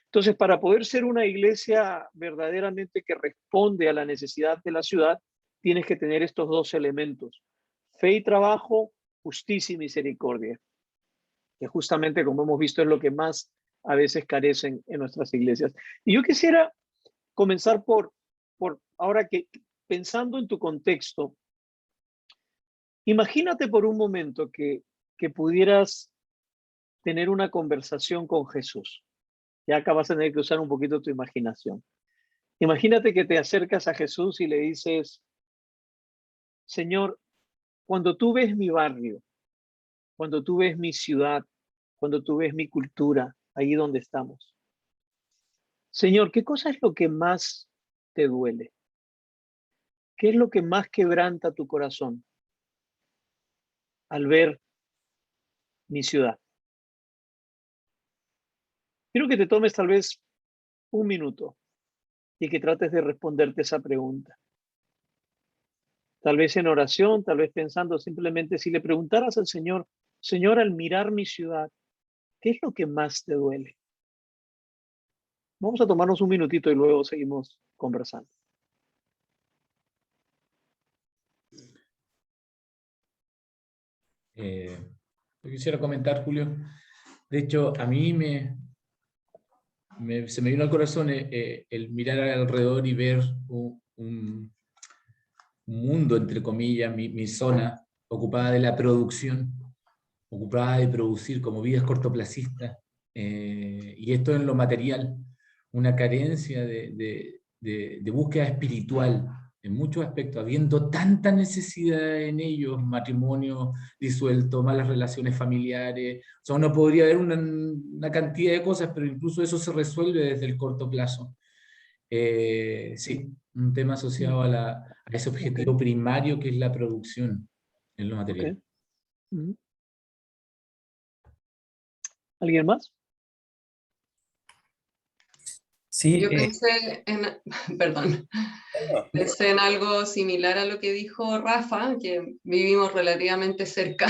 Entonces, para poder ser una iglesia verdaderamente que responde a la necesidad de la ciudad, tienes que tener estos 2 elementos: fe y trabajo, justicia y misericordia, que justamente, como hemos visto, es lo que más a veces carecen en nuestras iglesias. Y yo quisiera comenzar por ahora que, pensando en tu contexto, imagínate por un momento que pudieras tener una conversación con Jesús. Ya acá vas a tener que usar un poquito tu imaginación. Imagínate que te acercas a Jesús y le dices: Señor, cuando tú ves mi barrio, cuando tú ves mi ciudad, cuando tú ves mi cultura, ahí donde estamos, Señor, ¿qué cosa es lo que más te duele? ¿Qué es lo que más quebranta tu corazón al ver mi ciudad? Quiero que te tomes tal vez un minuto y que trates de responderte esa pregunta. Tal vez en oración, tal vez pensando simplemente, si le preguntaras al Señor, Señor, al mirar mi ciudad, ¿qué es lo que más te duele? Vamos a tomarnos un minutito y luego seguimos conversando. Yo quisiera comentar, Julio. De hecho, a mí se me vino al corazón el mirar alrededor y ver un mundo, entre comillas, mi zona, ocupada de la producción, ocupada de producir como vidas cortoplacistas, y esto en lo material, una carencia de búsqueda espiritual en muchos aspectos, habiendo tanta necesidad en ellos, matrimonio disuelto, malas relaciones familiares. O sea, uno podría ver una cantidad de cosas, pero incluso eso se resuelve desde el corto plazo. Sí, un tema asociado a ese objetivo primario que es la producción en lo material. Okay. ¿Alguien más? Sí, Yo pensé en, perdón, pensé en algo similar a lo que dijo Rafa, que vivimos relativamente cerca.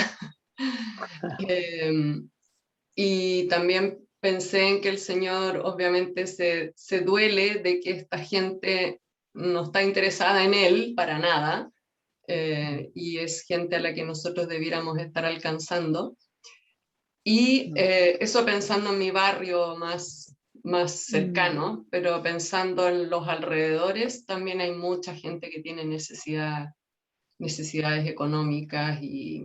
Y también pensé en que el Señor obviamente se duele de que esta gente no está interesada en Él para nada, y es gente a la que nosotros debiéramos estar alcanzando. Y eso pensando en mi barrio más cercano, pero pensando en los alrededores, también hay mucha gente que tiene necesidades económicas y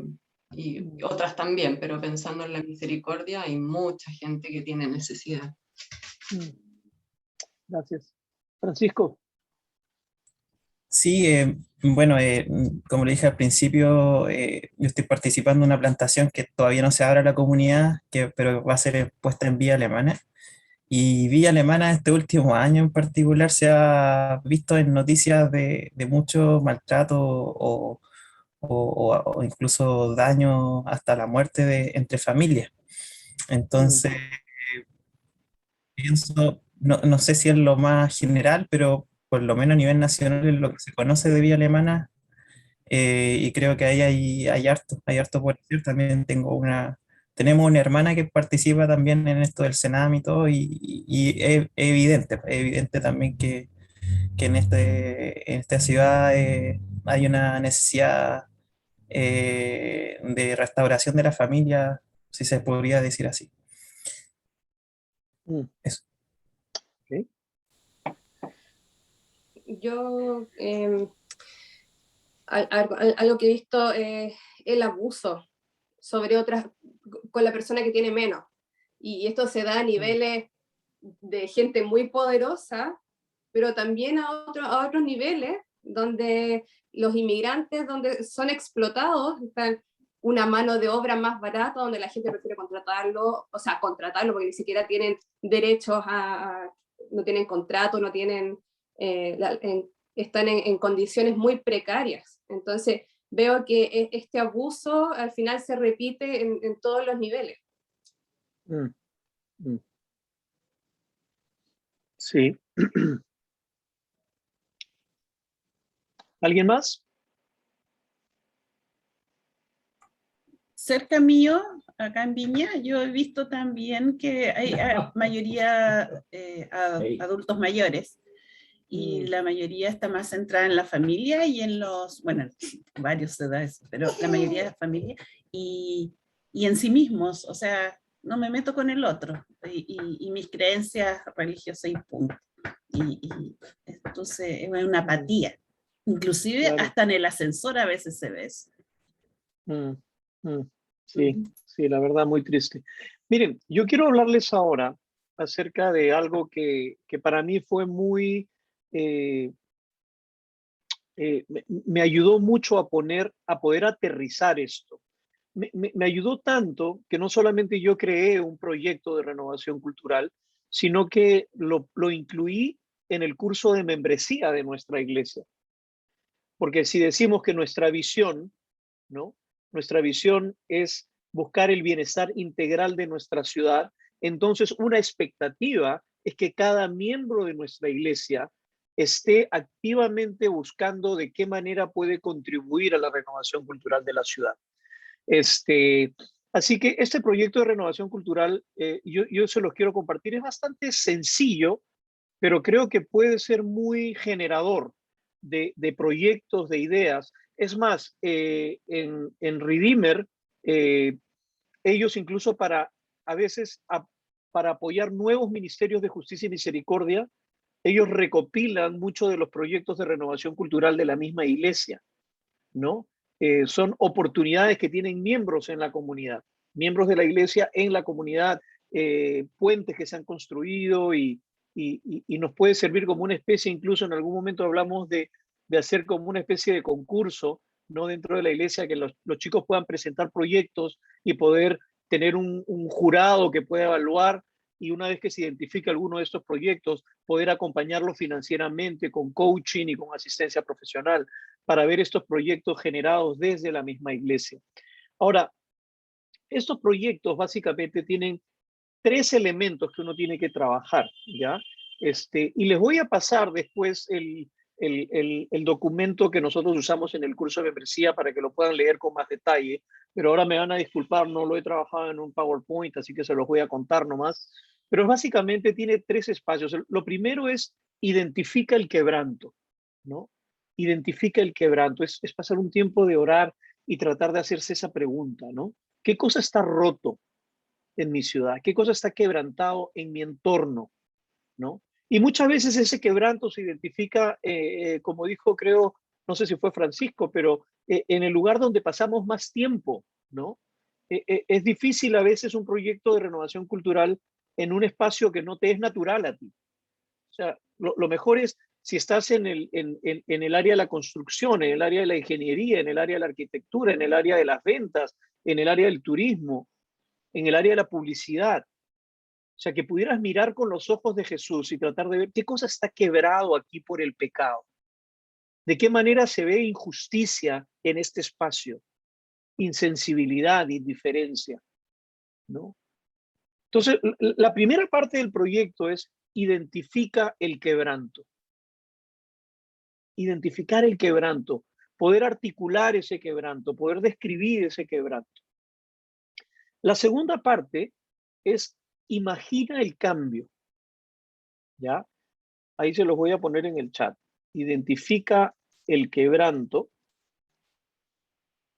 otras también, pero pensando en la misericordia, hay mucha gente que tiene necesidad. Gracias. Francisco. Sí, bueno, como le dije al principio, yo estoy participando en una plantación que todavía no se abre a la comunidad, pero va a ser puesta en Villa Alemana. Y Villa Alemana este último año en particular se ha visto en noticias de mucho maltrato o incluso daño hasta la muerte entre familias. Mm, Entonces, pienso, no sé si es lo más general, pero por lo menos a nivel nacional es lo que se conoce de Villa Alemana, y creo que ahí hay harto por decir. También tenemos una hermana que participa también en esto del Senam y todo, y es evidente también que en esta ciudad hay una necesidad de restauración de la familia, si se podría decir así. mm, Eso. ok. Yo, algo que he visto es el abuso sobre otras, con la persona que tiene menos. Y esto se da a niveles de gente muy poderosa, pero también a otros niveles donde los inmigrantes donde son explotados, están una mano de obra más barata, donde la gente prefiere contratarlo, o sea, contratarlo porque ni siquiera tienen derechos no tienen contrato, no tienen, están en condiciones muy precarias. Entonces, veo que este abuso al final se repite en todos los niveles. Mm, mm. Sí. ¿Alguien más? Cerca mío, acá en Viña, yo he visto también que hay mayoría adultos mayores, y la mayoría está más centrada en la familia y en los, bueno, varios edades, pero la mayoría de la familia, y en sí mismos, o sea, no me meto con el otro, y mis creencias religiosas y punto. Y entonces es una apatía, inclusive Claro. hasta en el ascensor a veces se ve eso. Mm, mm. Sí, sí, la verdad, muy triste. Miren, yo quiero hablarles ahora acerca de algo que para mí fue muy, eh, me ayudó mucho a poder aterrizar esto. Me ayudó tanto que no solamente yo creé un proyecto de renovación cultural, sino que lo incluí en el curso de membresía de nuestra iglesia. Porque si decimos que nuestra visión, ¿no? Nuestra visión es buscar el bienestar integral de nuestra ciudad, entonces una expectativa es que cada miembro de nuestra iglesia esté activamente buscando de qué manera puede contribuir a la renovación cultural de la ciudad. Así que este proyecto de renovación cultural, yo se los quiero compartir, es bastante sencillo, pero creo que puede ser muy generador de proyectos, de ideas. Es más, en Redeemer, eh, ellos incluso a veces, para apoyar nuevos ministerios de justicia y misericordia, ellos recopilan muchos de los proyectos de renovación cultural de la misma iglesia, ¿no? Son oportunidades que tienen miembros en la comunidad, miembros de la iglesia en la comunidad, puentes que se han construido y nos puede servir como una especie, incluso en algún momento hablamos de hacer como una especie de concurso, ¿no? Dentro de la iglesia, que los chicos puedan presentar proyectos y poder tener un jurado que pueda evaluar, y una vez que se identifique alguno de estos proyectos, poder acompañarlos financieramente con coaching y con asistencia profesional para ver estos proyectos generados desde la misma iglesia. Ahora, estos proyectos básicamente tienen tres elementos que uno tiene que trabajar, ¿ya? Y les voy a pasar después el documento que nosotros usamos en el curso de membresía para que lo puedan leer con más detalle, pero ahora me van a disculpar, no lo he trabajado en un PowerPoint, así que se los voy a contar nomás. Pero básicamente tiene tres espacios. Lo primero es identifica el quebranto, ¿no? Identifica el quebranto. Es pasar un tiempo de orar y tratar de hacerse esa pregunta, ¿no? ¿Qué cosa está roto en mi ciudad? ¿Qué cosa está quebrantado en mi entorno? ¿No? Y muchas veces ese quebranto se identifica, como dijo, creo, no sé si fue Francisco, pero en el lugar donde pasamos más tiempo, ¿no? Es difícil a veces un proyecto de renovación cultural en un espacio que no te es natural a ti. O sea, lo mejor es si estás en el área de la construcción, en el área de la ingeniería, en el área de la arquitectura, en el área de las ventas, en el área del turismo, en el área de la publicidad. O sea, que pudieras mirar con los ojos de Jesús y tratar de ver qué cosa está quebrado aquí por el pecado. De qué manera se ve injusticia en este espacio, insensibilidad, indiferencia, ¿no? Entonces, la primera parte del proyecto es identifica el quebranto. Identificar el quebranto, poder articular ese quebranto, poder describir ese quebranto. La segunda parte es imagina el cambio, ¿ya? Ahí se los voy a poner en el chat. Identifica el quebranto.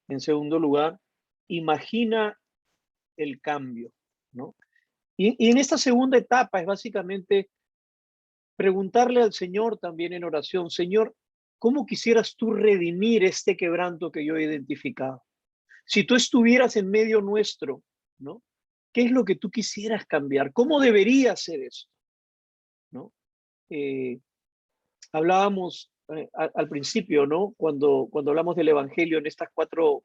En segundo lugar, imagina el cambio, ¿no? Y en esta segunda etapa es básicamente preguntarle al Señor también en oración, Señor, ¿cómo quisieras tú redimir este quebranto que yo he identificado? Si tú estuvieras en medio nuestro, ¿no? ¿Qué es lo que tú quisieras cambiar? ¿Cómo debería ser eso? ¿No? Hablábamos al principio, ¿no? Cuando hablamos del Evangelio en estas cuatro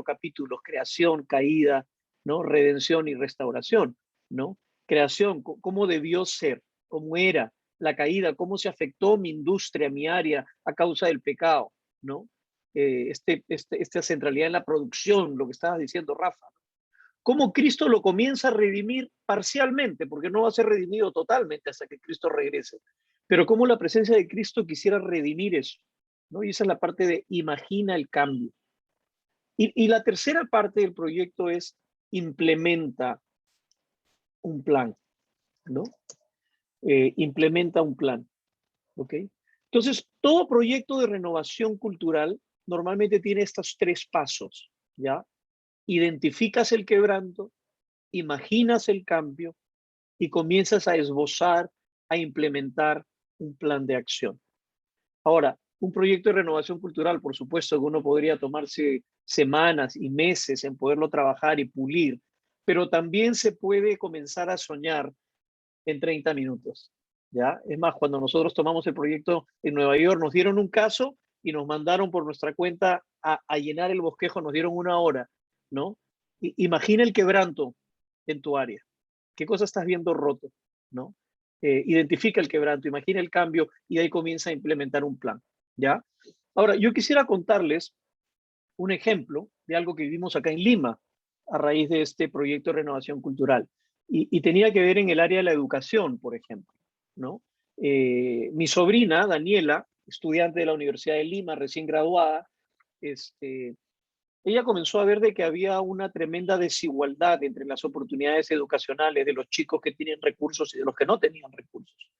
capítulos, creación, caída, ¿no? Redención y restauración, ¿no? Creación, cómo debió ser, cómo era, la caída, cómo se afectó mi industria, mi área a causa del pecado, ¿no? Esta centralidad en la producción, lo que estabas diciendo, Rafa. Cómo Cristo lo comienza a redimir parcialmente, porque no va a ser redimido totalmente hasta que Cristo regrese, pero cómo la presencia de Cristo quisiera redimir eso, ¿no? Y esa es la parte de imagina el cambio. Y la tercera parte del proyecto es implementa un plan, ¿no? Implementa un plan, ¿ok? Entonces, todo proyecto de renovación cultural normalmente tiene estos tres pasos, ¿ya? Identificas el quebranto, imaginas el cambio y comienzas a esbozar, a implementar un plan de acción. Ahora, un proyecto de renovación cultural, por supuesto que uno podría tomarse semanas y meses en poderlo trabajar y pulir, pero también se puede comenzar a soñar en 30 minutos, ¿ya? Es más, cuando nosotros tomamos el proyecto en Nueva York, nos dieron un caso y nos mandaron por nuestra cuenta a llenar el bosquejo, nos dieron 1 hora, ¿no? Imagina el quebranto en tu área. ¿Qué cosa estás viendo roto? ¿No? Identifica el quebranto, imagina el cambio y ahí comienza a implementar un plan, ¿ya? Ahora, yo quisiera contarles un ejemplo de algo que vivimos acá en Lima a raíz de este proyecto de renovación cultural. Y tenía que ver en el área de la educación, por ejemplo, ¿no? Mi sobrina, Daniela, estudiante de la Universidad de Lima, recién graduada, ella comenzó a ver de que había una tremenda desigualdad entre las oportunidades educacionales de los chicos que tienen recursos y de los que no tenían recursos.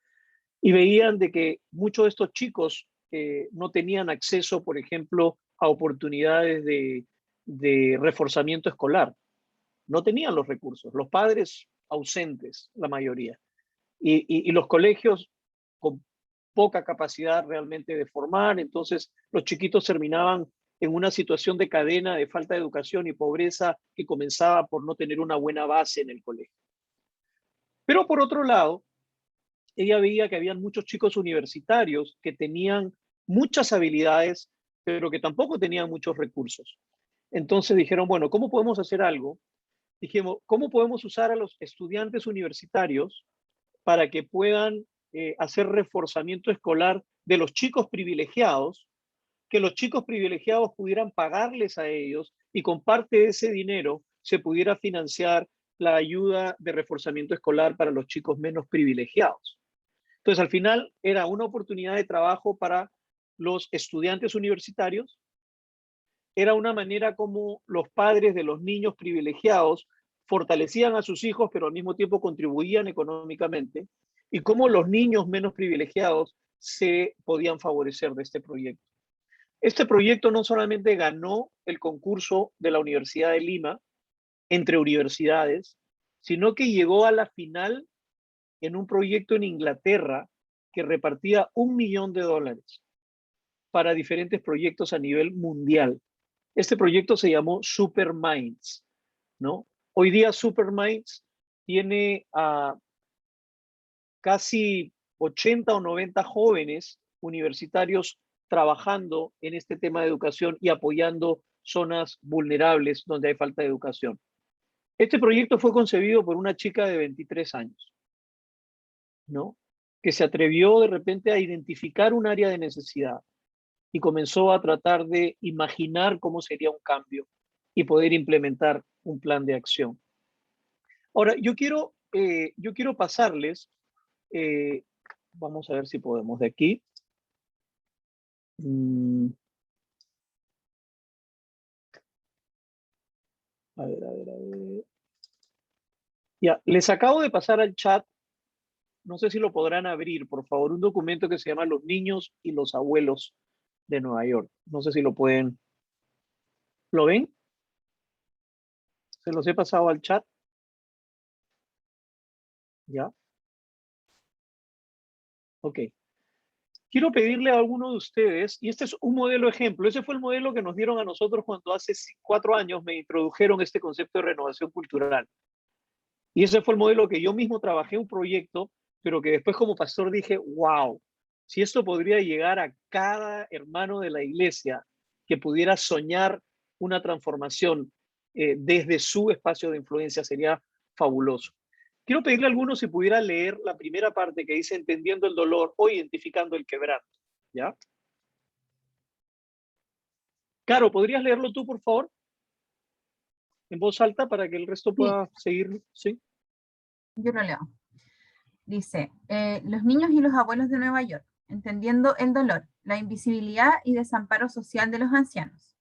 Y veían de que muchos de estos chicos no tenían acceso, por ejemplo, a oportunidades de reforzamiento escolar. No tenían los recursos, los padres ausentes, la mayoría. Y los colegios con poca capacidad realmente de formar, entonces los chiquitos terminaban en una situación de cadena de falta de educación y pobreza que comenzaba por no tener una buena base en el colegio. Pero por otro lado, ella veía que habían muchos chicos universitarios que tenían muchas habilidades, pero que tampoco tenían muchos recursos. Entonces dijeron, bueno, ¿cómo podemos hacer algo? Dijimos, ¿cómo podemos usar a los estudiantes universitarios para que puedan hacer reforzamiento escolar de los chicos privilegiados, que los chicos privilegiados pudieran pagarles a ellos y con parte de ese dinero se pudiera financiar la ayuda de reforzamiento escolar para los chicos menos privilegiados? Entonces, al final era una oportunidad de trabajo para los estudiantes universitarios, era una manera como los padres de los niños privilegiados fortalecían a sus hijos, pero al mismo tiempo contribuían económicamente, y cómo los niños menos privilegiados se podían favorecer de este proyecto. Este proyecto no solamente ganó el concurso de la Universidad de Lima entre universidades, sino que llegó a la final en un proyecto en Inglaterra que repartía $1 millón para diferentes proyectos a nivel mundial. Este proyecto se llamó Superminds, ¿no? Hoy día Superminds tiene casi 80 o 90 jóvenes universitarios trabajando en este tema de educación y apoyando zonas vulnerables donde hay falta de educación. Este proyecto fue concebido por una chica de 23 años, ¿no? Que se atrevió de repente a identificar un área de necesidad y comenzó a tratar de imaginar cómo sería un cambio y poder implementar un plan de acción. Ahora, yo quiero pasarles, vamos a ver si podemos de aquí. A ver. Ya, les acabo de pasar al chat, no sé si lo podrán abrir, por favor, un documento que se llama Los niños y los abuelos de Nueva York. No sé si lo pueden. ¿Lo ven? Se los he pasado al chat. ¿Ya? Ok. Quiero pedirle a alguno de ustedes, y este es un modelo ejemplo, ese fue el modelo que nos dieron a nosotros cuando hace 4 años me introdujeron este concepto de renovación cultural. Y ese fue el modelo que yo mismo trabajé un proyecto, pero que después como pastor dije, wow, si esto podría llegar a cada hermano de la iglesia que pudiera soñar una transformación desde su espacio de influencia, sería fabuloso. Quiero pedirle a algunos si pudiera leer la primera parte que dice entendiendo el dolor o identificando el quebranto, ¿ya? Caro, ¿podrías leerlo tú, por favor? En voz alta para que el resto pueda seguir, ¿sí? Yo lo leo. Dice, los niños y los abuelos de Nueva York, entendiendo el dolor, la invisibilidad y desamparo social de los ancianos.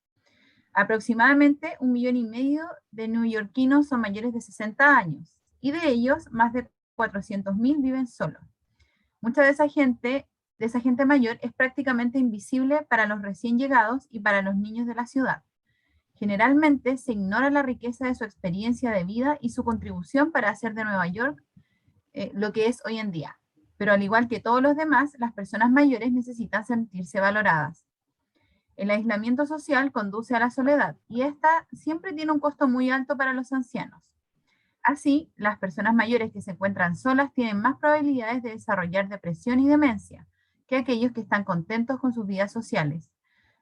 Aproximadamente 1,5 millones de neoyorquinos son mayores de 60 años, y de ellos más de 400.000 viven solos. Mucha de esa gente mayor es prácticamente invisible para los recién llegados y para los niños de la ciudad. Generalmente se ignora la riqueza de su experiencia de vida y su contribución para hacer de Nueva York lo que es hoy en día. Pero al igual que todos los demás, las personas mayores necesitan sentirse valoradas. El aislamiento social conduce a la soledad y esta siempre tiene un costo muy alto para los ancianos. Así, las personas mayores que se encuentran solas tienen más probabilidades de desarrollar depresión y demencia que aquellos que están contentos con sus vidas sociales.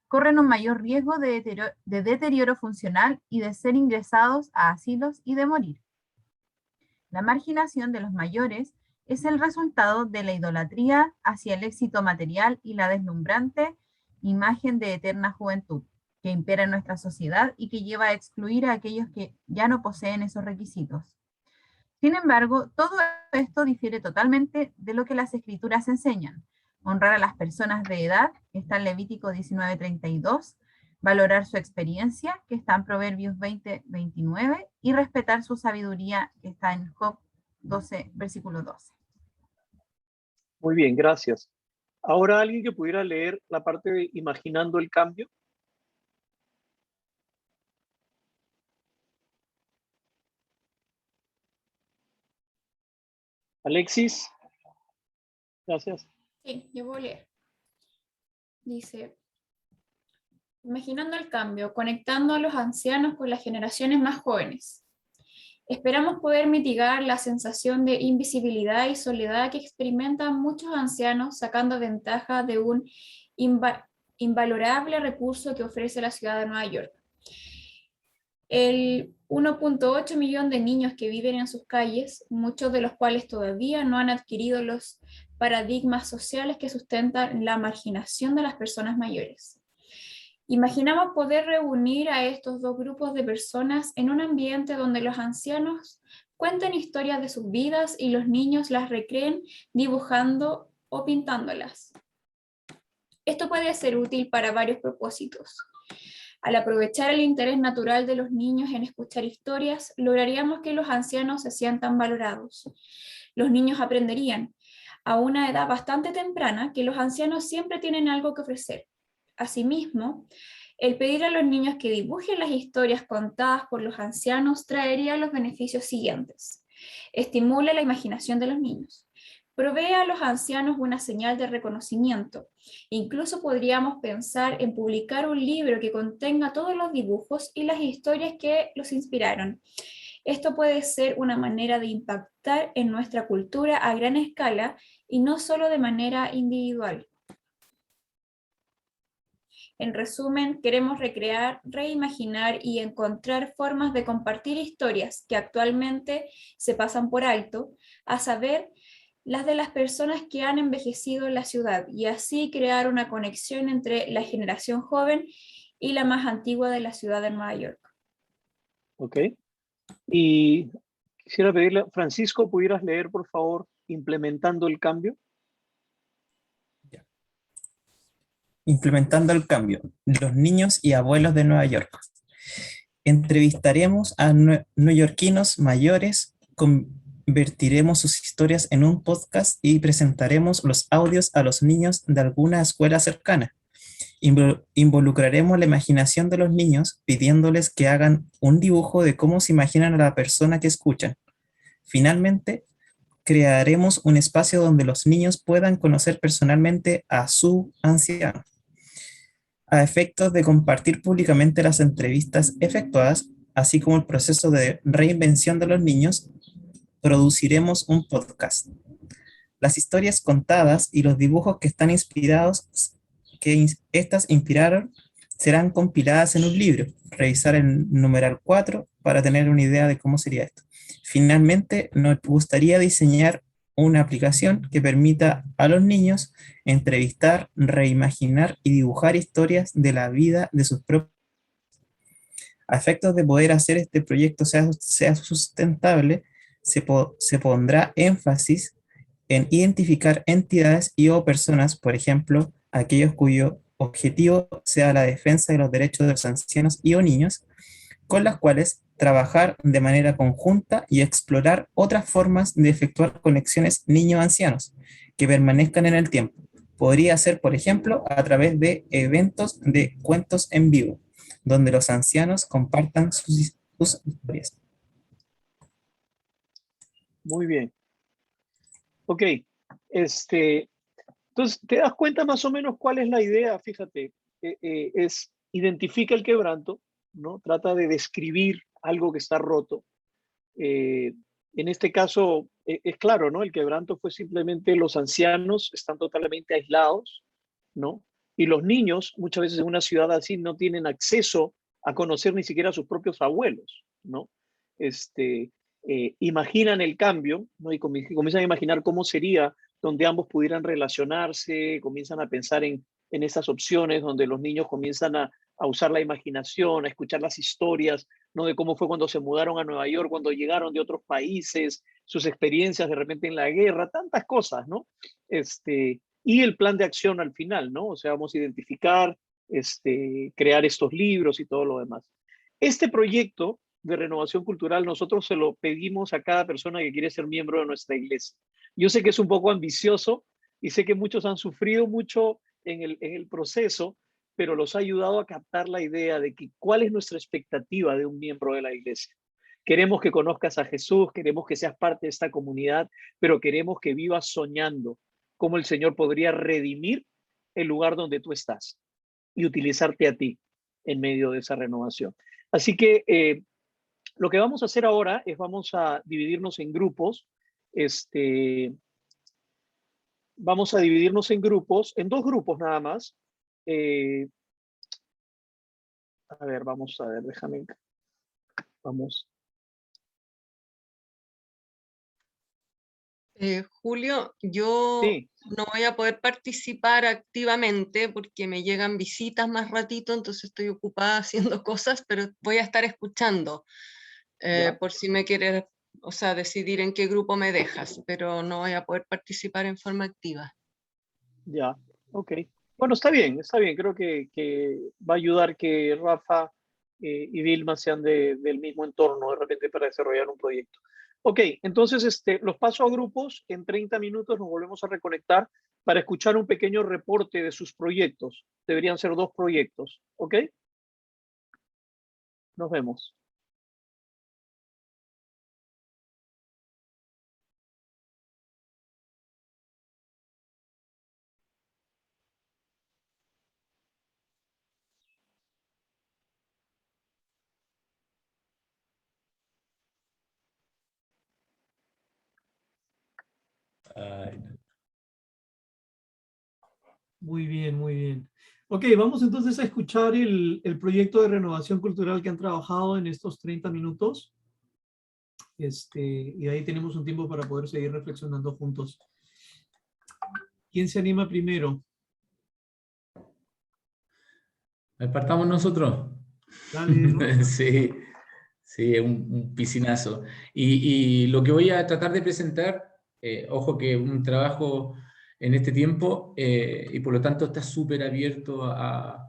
Corren un mayor riesgo de deterioro funcional y de ser ingresados a asilos y de morir. La marginación de los mayores es el resultado de la idolatría hacia el éxito material y la deslumbrante imagen de eterna juventud que impera en nuestra sociedad y que lleva a excluir a aquellos que ya no poseen esos requisitos. Sin embargo, todo esto difiere totalmente de lo que las escrituras enseñan. Honrar a las personas de edad, que está en Levítico 19:32, valorar su experiencia, que está en Proverbios 20:29, y respetar su sabiduría, que está en Job 12, versículo 12. Muy bien, gracias. Ahora alguien que pudiera leer la parte de imaginando el cambio. Alexis. Gracias. Sí, yo voy a leer. Dice, imaginando el cambio, conectando a los ancianos con las generaciones más jóvenes. Esperamos poder mitigar la sensación de invisibilidad y soledad que experimentan muchos ancianos, sacando ventaja de un invalorable recurso que ofrece la ciudad de Nueva York. El 1.8 millón de niños que viven en sus calles, muchos de los cuales todavía no han adquirido los paradigmas sociales que sustentan la marginación de las personas mayores. Imaginamos poder reunir a estos dos grupos de personas en un ambiente donde los ancianos cuenten historias de sus vidas y los niños las recreen dibujando o pintándolas. Esto puede ser útil para varios propósitos. Al aprovechar el interés natural de los niños en escuchar historias, lograríamos que los ancianos se sientan valorados. Los niños aprenderían, a una edad bastante temprana, que los ancianos siempre tienen algo que ofrecer. Asimismo, el pedir a los niños que dibujen las historias contadas por los ancianos traería los beneficios siguientes. Estimula la imaginación de los niños. Provee a los ancianos una señal de reconocimiento. Incluso podríamos pensar en publicar un libro que contenga todos los dibujos y las historias que los inspiraron. Esto puede ser una manera de impactar en nuestra cultura a gran escala y no solo de manera individual. En resumen, queremos recrear, reimaginar y encontrar formas de compartir historias que actualmente se pasan por alto, a saber, las de las personas que han envejecido en la ciudad, y así crear una conexión entre la generación joven y la más antigua de la ciudad de Nueva York. Ok. Y quisiera pedirle, Francisco, ¿pudieras leer, por favor, implementando el cambio? Implementando el cambio, los niños y abuelos de Nueva York. Entrevistaremos a neoyorquinos mayores, convertiremos sus historias en un podcast y presentaremos los audios a los niños de alguna escuela cercana. Involucraremos la imaginación de los niños pidiéndoles que hagan un dibujo de cómo se imaginan a la persona que escuchan. Finalmente, crearemos un espacio donde los niños puedan conocer personalmente a su anciano. A efectos de compartir públicamente las entrevistas efectuadas, así como el proceso de reinvención de los niños, produciremos un podcast. Las historias contadas y los dibujos que están inspirados, estas inspiraron, serán compiladas en un libro. Revisar el numeral 4 para tener una idea de cómo sería esto. Finalmente, nos gustaría diseñar una aplicación que permita a los niños entrevistar, reimaginar y dibujar historias de la vida de sus propios. A efectos de poder hacer este proyecto sea sustentable, se pondrá énfasis en identificar entidades y o personas, por ejemplo, aquellos cuyo objetivo sea la defensa de los derechos de los ancianos y o niños, con las cuales trabajar de manera conjunta y explorar otras formas de efectuar conexiones niños-ancianos que permanezcan en el tiempo. Podría ser, por ejemplo, a través de eventos de cuentos en vivo, donde los ancianos compartan sus historias. Muy bien. Ok. Entonces, ¿te das cuenta más o menos cuál es la idea? Fíjate, es identifica el quebranto, ¿no? Trata de describir algo que está roto. Eh, en este caso, es claro, ¿no? El quebranto fue simplemente los ancianos están totalmente aislados, ¿no? Y los niños, muchas veces en una ciudad así, no tienen acceso a conocer ni siquiera a sus propios abuelos, ¿no? Imaginan el cambio, ¿no? Y comienzan a imaginar cómo sería donde ambos pudieran relacionarse, comienzan a pensar en esas opciones donde los niños comienzan a usar la imaginación, a escuchar las historias, ¿no? De cómo fue cuando se mudaron a Nueva York, cuando llegaron de otros países, sus experiencias de repente en la guerra, tantas cosas, ¿no? Y el plan de acción al final, ¿no? O sea, vamos a identificar, crear estos libros y todo lo demás. Este proyecto de renovación cultural nosotros se lo pedimos a cada persona que quiere ser miembro de nuestra iglesia. Yo sé que es un poco ambicioso y sé que muchos han sufrido mucho en el proceso, pero los ha ayudado a captar la idea de que cuál es nuestra expectativa de un miembro de la iglesia. Queremos que conozcas a Jesús, queremos que seas parte de esta comunidad, pero queremos que vivas soñando cómo el Señor podría redimir el lugar donde tú estás y utilizarte a ti en medio de esa renovación. Así que lo que vamos a hacer ahora es vamos a dividirnos en grupos. Vamos a dividirnos en grupos, en dos grupos nada más. A ver, vamos a ver, déjame. Vamos. Julio, yo Sí, no voy a poder participar activamente porque me llegan visitas más ratito, entonces estoy ocupada haciendo cosas, pero voy a estar escuchando ya, por si me quieres, o sea, decidir en qué grupo me dejas, pero no voy a poder participar en forma activa. ya, ok. Bueno, está bien, está bien. Creo que va a ayudar que Rafa y Vilma sean del mismo entorno de repente para desarrollar un proyecto. Ok, entonces los paso a grupos. En 30 minutos nos volvemos a reconectar para escuchar un pequeño reporte de sus proyectos. Deberían ser dos proyectos, ¿ok? Nos vemos. Muy bien, muy bien. Ok, vamos entonces a escuchar el proyecto de renovación cultural que han trabajado en estos 30 minutos. Y ahí tenemos un tiempo para poder seguir reflexionando juntos. ¿Quién se anima primero? Partamos nosotros. Dale. Sí, sí, es un piscinazo. Y lo que voy a tratar de presentar, ojo que un trabajo en este tiempo, y por lo tanto está súper abierto a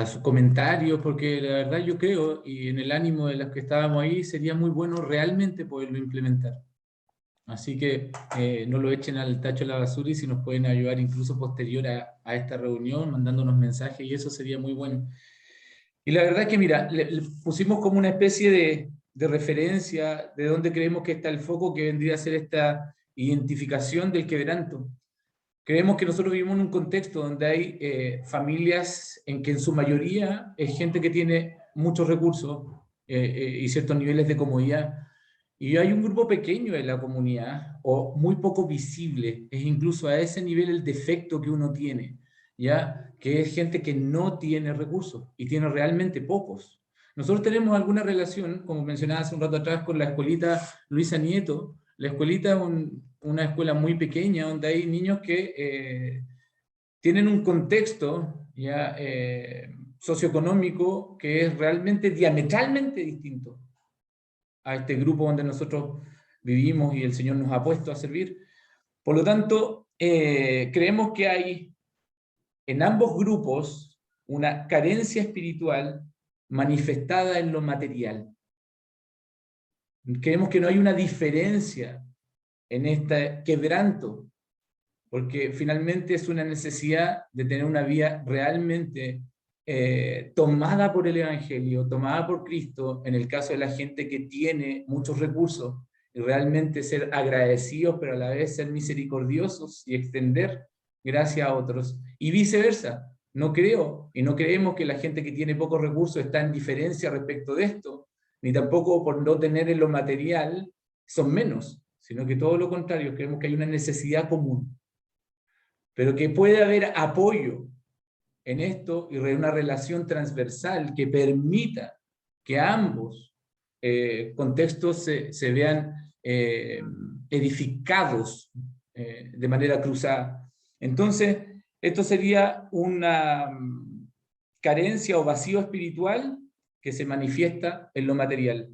sus comentarios, porque la verdad yo creo, y en el ánimo de los que estábamos ahí, sería muy bueno realmente poderlo implementar. Así que no lo echen al tacho de la basura, y si nos pueden ayudar incluso posterior a esta reunión, mandándonos mensajes, y eso sería muy bueno. Y la verdad es que, mira, le pusimos como una especie de referencia de dónde creemos que está el foco, que vendría a ser esta identificación del quebranto. Creemos que nosotros vivimos en un contexto donde hay familias en que en su mayoría es gente que tiene muchos recursos y ciertos niveles de comodidad. Y hay un grupo pequeño de la comunidad, o muy poco visible, es incluso a ese nivel el defecto que uno tiene, ¿ya? Que es gente que no tiene recursos y tiene realmente pocos. Nosotros tenemos alguna relación, como mencionaba hace un rato atrás, con la escuelita Luisa Nieto. La escuelita es una escuela muy pequeña donde hay niños que tienen un contexto ya, socioeconómico que es realmente diametralmente distinto a este grupo donde nosotros vivimos y el Señor nos ha puesto a servir. Por lo tanto, creemos que hay en ambos grupos una carencia espiritual manifestada en lo material. Creemos que no hay una diferencia en este quebranto, porque finalmente es una necesidad de tener una vida realmente tomada por el Evangelio, tomada por Cristo, en el caso de la gente que tiene muchos recursos, y realmente ser agradecidos, pero a la vez ser misericordiosos y extender gracia a otros, y viceversa. No creo y no creemos que la gente que tiene pocos recursos está en diferencia respecto de esto, ni tampoco por no tener en lo material son menos, sino que todo lo contrario, creemos que hay una necesidad común, pero que puede haber apoyo en esto y una relación transversal que permita que ambos contextos se vean edificados de manera cruzada. Entonces, esto sería una carencia o vacío espiritual que se manifiesta en lo material.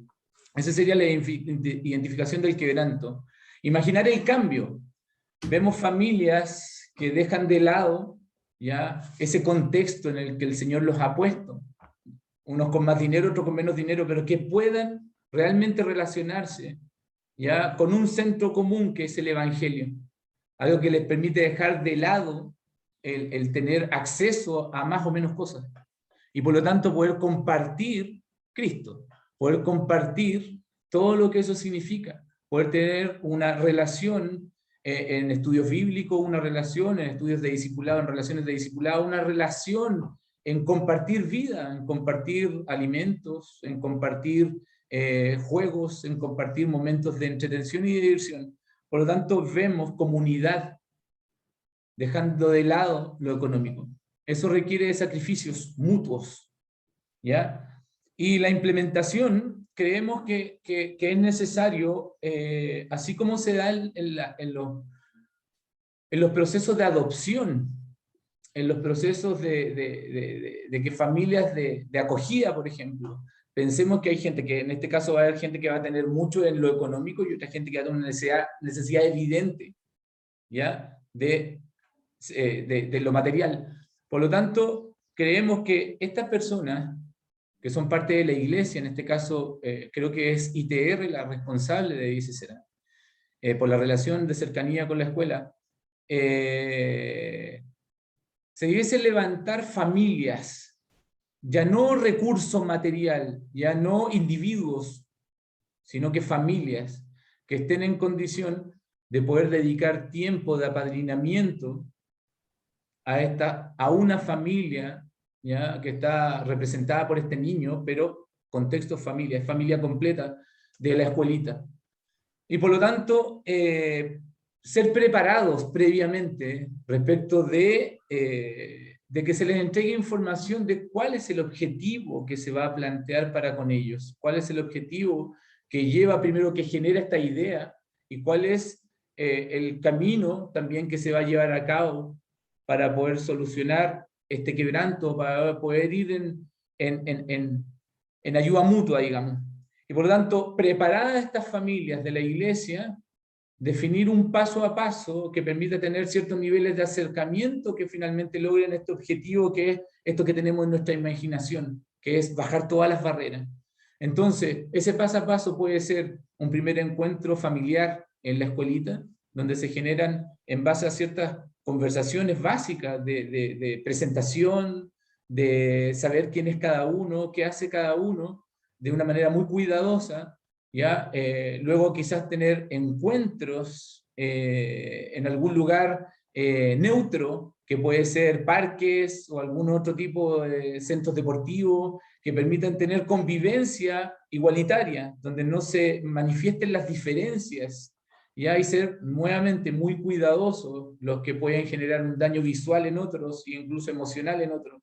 Esa sería la identificación del quebranto. Imaginar el cambio. Vemos familias que dejan de lado ya ese contexto en el que el Señor los ha puesto, unos con más dinero, otros con menos dinero, pero que puedan realmente relacionarse ya con un centro común que es el Evangelio, algo que les permite dejar de lado el tener acceso a más o menos cosas, y por lo tanto poder compartir Cristo, poder compartir todo lo que eso significa, poder tener una relación en estudios bíblicos, una relación en estudios de discipulado, en relaciones de discipulado, una relación en compartir vida, en compartir alimentos, en compartir juegos, en compartir momentos de entretención y de diversión. Por lo tanto, vemos comunidad dejando de lado lo económico. Eso requiere de sacrificios mutuos, ¿ya? Y la implementación, creemos que es necesario, así como se da en los procesos de adopción, en los procesos de que familias de acogida, por ejemplo, pensemos que hay gente que, en este caso va a haber gente que va a tener mucho en lo económico y otra gente que va a tener una necesidad evidente, ¿ya? de lo material. Por lo tanto, creemos que estas personas que son parte de la iglesia, en este caso creo que es ITR la responsable de ICESERA, por la relación de cercanía con la escuela, se debiesen levantar familias, ya no recurso material, ya no individuos, sino que familias que estén en condición de poder dedicar tiempo de apadrinamiento a una familia, ¿ya? Que está representada por este niño, pero contexto familia, es familia completa de la escuelita. Y por lo tanto, ser preparados previamente respecto de que se les entregue información de cuál es el objetivo que se va a plantear para con ellos, cuál es el objetivo que lleva primero, que genera esta idea, y cuál es el camino también que se va a llevar a cabo para poder solucionar este quebranto, para poder ir en ayuda mutua, digamos. Y por lo tanto, preparadas estas familias de la iglesia, definir un paso a paso que permita tener ciertos niveles de acercamiento que finalmente logren este objetivo, que es esto que tenemos en nuestra imaginación, que es bajar todas las barreras. Entonces, ese paso a paso puede ser un primer encuentro familiar en la escuelita, donde se generan, en base a ciertas conversaciones básicas de presentación, de saber quién es cada uno, qué hace cada uno, de una manera muy cuidadosa, ¿ya? Luego quizás tener encuentros en algún lugar neutro, que puede ser parques o algún otro tipo de centros deportivos, que permitan tener convivencia igualitaria, donde no se manifiesten las diferencias, ¿ya? Y ser nuevamente muy cuidadosos, los que pueden generar un daño visual en otros e incluso emocional en otros.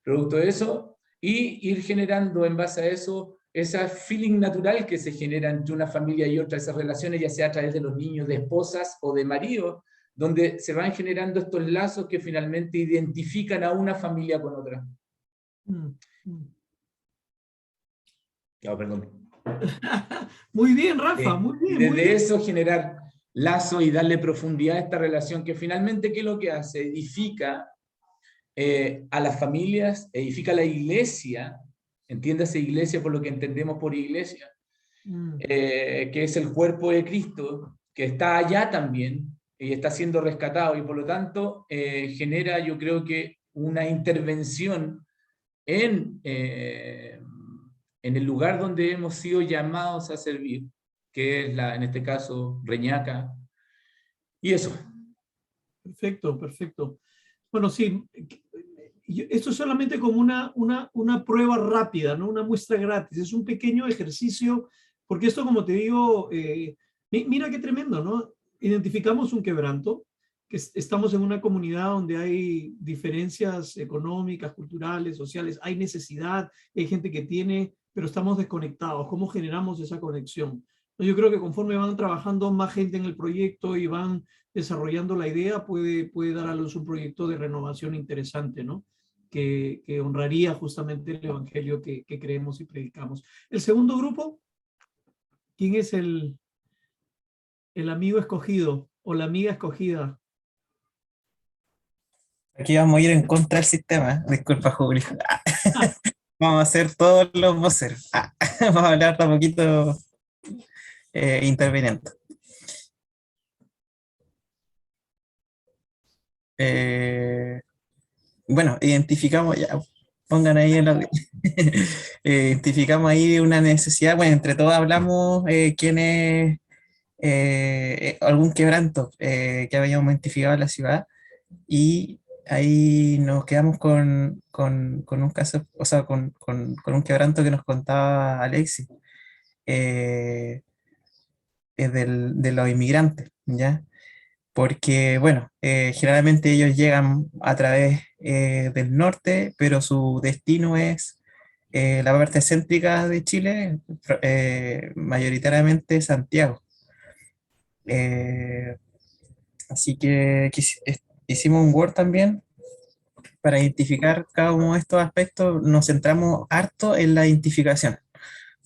Producto de eso, y ir generando en base a eso ese feeling natural que se genera entre una familia y otra, esas relaciones, ya sea a través de los niños, de esposas o de maridos, donde se van generando estos lazos que finalmente identifican a una familia con otra. Oh, perdón. Muy bien, Rafa, muy bien. Desde muy bien. eso generar lazo y darle profundidad a esta relación, que finalmente, ¿qué es lo que hace? Edifica a las familias, edifica la iglesia, entiéndase iglesia por lo que entendemos por iglesia, que es el cuerpo de Cristo, que está allá también, y está siendo rescatado, y por lo tanto genera, yo creo que, una intervención en el lugar donde hemos sido llamados a servir, que es en este caso, Reñaca, y eso. Perfecto, perfecto. Bueno, sí, esto es solamente como una prueba rápida, ¿no? Una muestra gratis, es un pequeño ejercicio, porque esto, como te digo, mira qué tremendo, ¿no? Identificamos un quebranto, que estamos en una comunidad donde hay diferencias económicas, culturales, sociales, hay necesidad, hay gente que tiene, pero estamos desconectados. ¿Cómo generamos esa conexión? Yo creo que conforme van trabajando más gente en el proyecto y van desarrollando la idea, puede dar a luz un proyecto de renovación interesante, ¿no? Que honraría justamente el evangelio que creemos y predicamos. El segundo grupo, ¿quién es el amigo escogido o la amiga escogida? Aquí vamos a ir en contra del sistema. Disculpa, Julio. Vamos a hacer todos los voceros. Vamos a hablar de a poquito interviniendo. Bueno, identificamos ya. Pongan ahí identificamos ahí una necesidad. Bueno, entre todos hablamos quién es algún quebranto que habíamos identificado en la ciudad, y ahí nos quedamos con un caso, o sea, con un quebranto que nos contaba Alexis, de los inmigrantes, ¿ya? Porque, bueno, generalmente ellos llegan a través del norte, pero su destino es la parte céntrica de Chile, mayoritariamente Santiago. Así que hicimos un Word también para identificar cada uno de estos aspectos. Nos centramos harto en la identificación.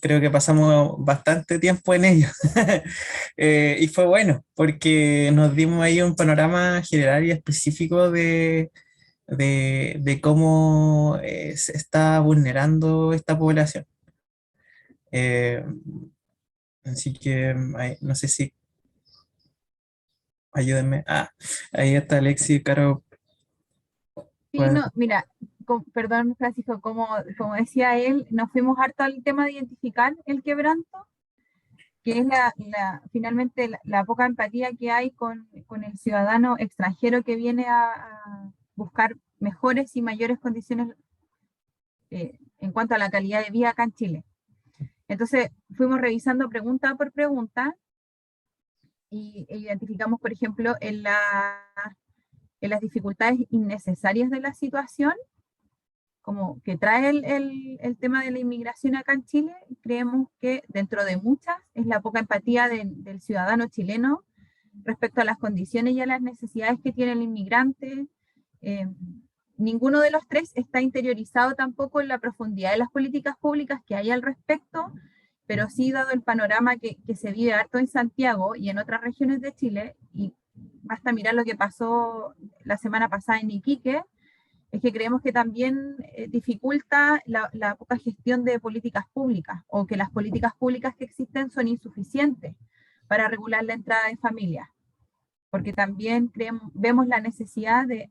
Creo que pasamos bastante tiempo en ello. Y fue bueno, porque nos dimos ahí un panorama general y específico de cómo se está vulnerando esta población. Así que no sé si... Ayúdenme. Ahí está Alexis, Caro. Sí, no, mira, perdón, Francisco, como decía él, nos fuimos harto al tema de identificar el quebranto, que es finalmente la poca empatía que hay con el ciudadano extranjero que viene a buscar mejores y mayores condiciones en cuanto a la calidad de vida acá en Chile. Entonces fuimos revisando pregunta por pregunta y identificamos, por ejemplo, en las dificultades innecesarias de la situación, como que trae el tema de la inmigración acá en Chile. Creemos que dentro de muchas es la poca empatía del ciudadano chileno respecto a las condiciones y a las necesidades que tiene el inmigrante. Ninguno de los tres está interiorizado tampoco en la profundidad de las políticas públicas que hay al respecto, pero sí, dado el panorama que se vive harto en Santiago y en otras regiones de Chile, y basta mirar lo que pasó la semana pasada en Iquique, es que creemos que también dificulta la poca gestión de políticas públicas, o que las políticas públicas que existen son insuficientes para regular la entrada de familias, porque también vemos la necesidad de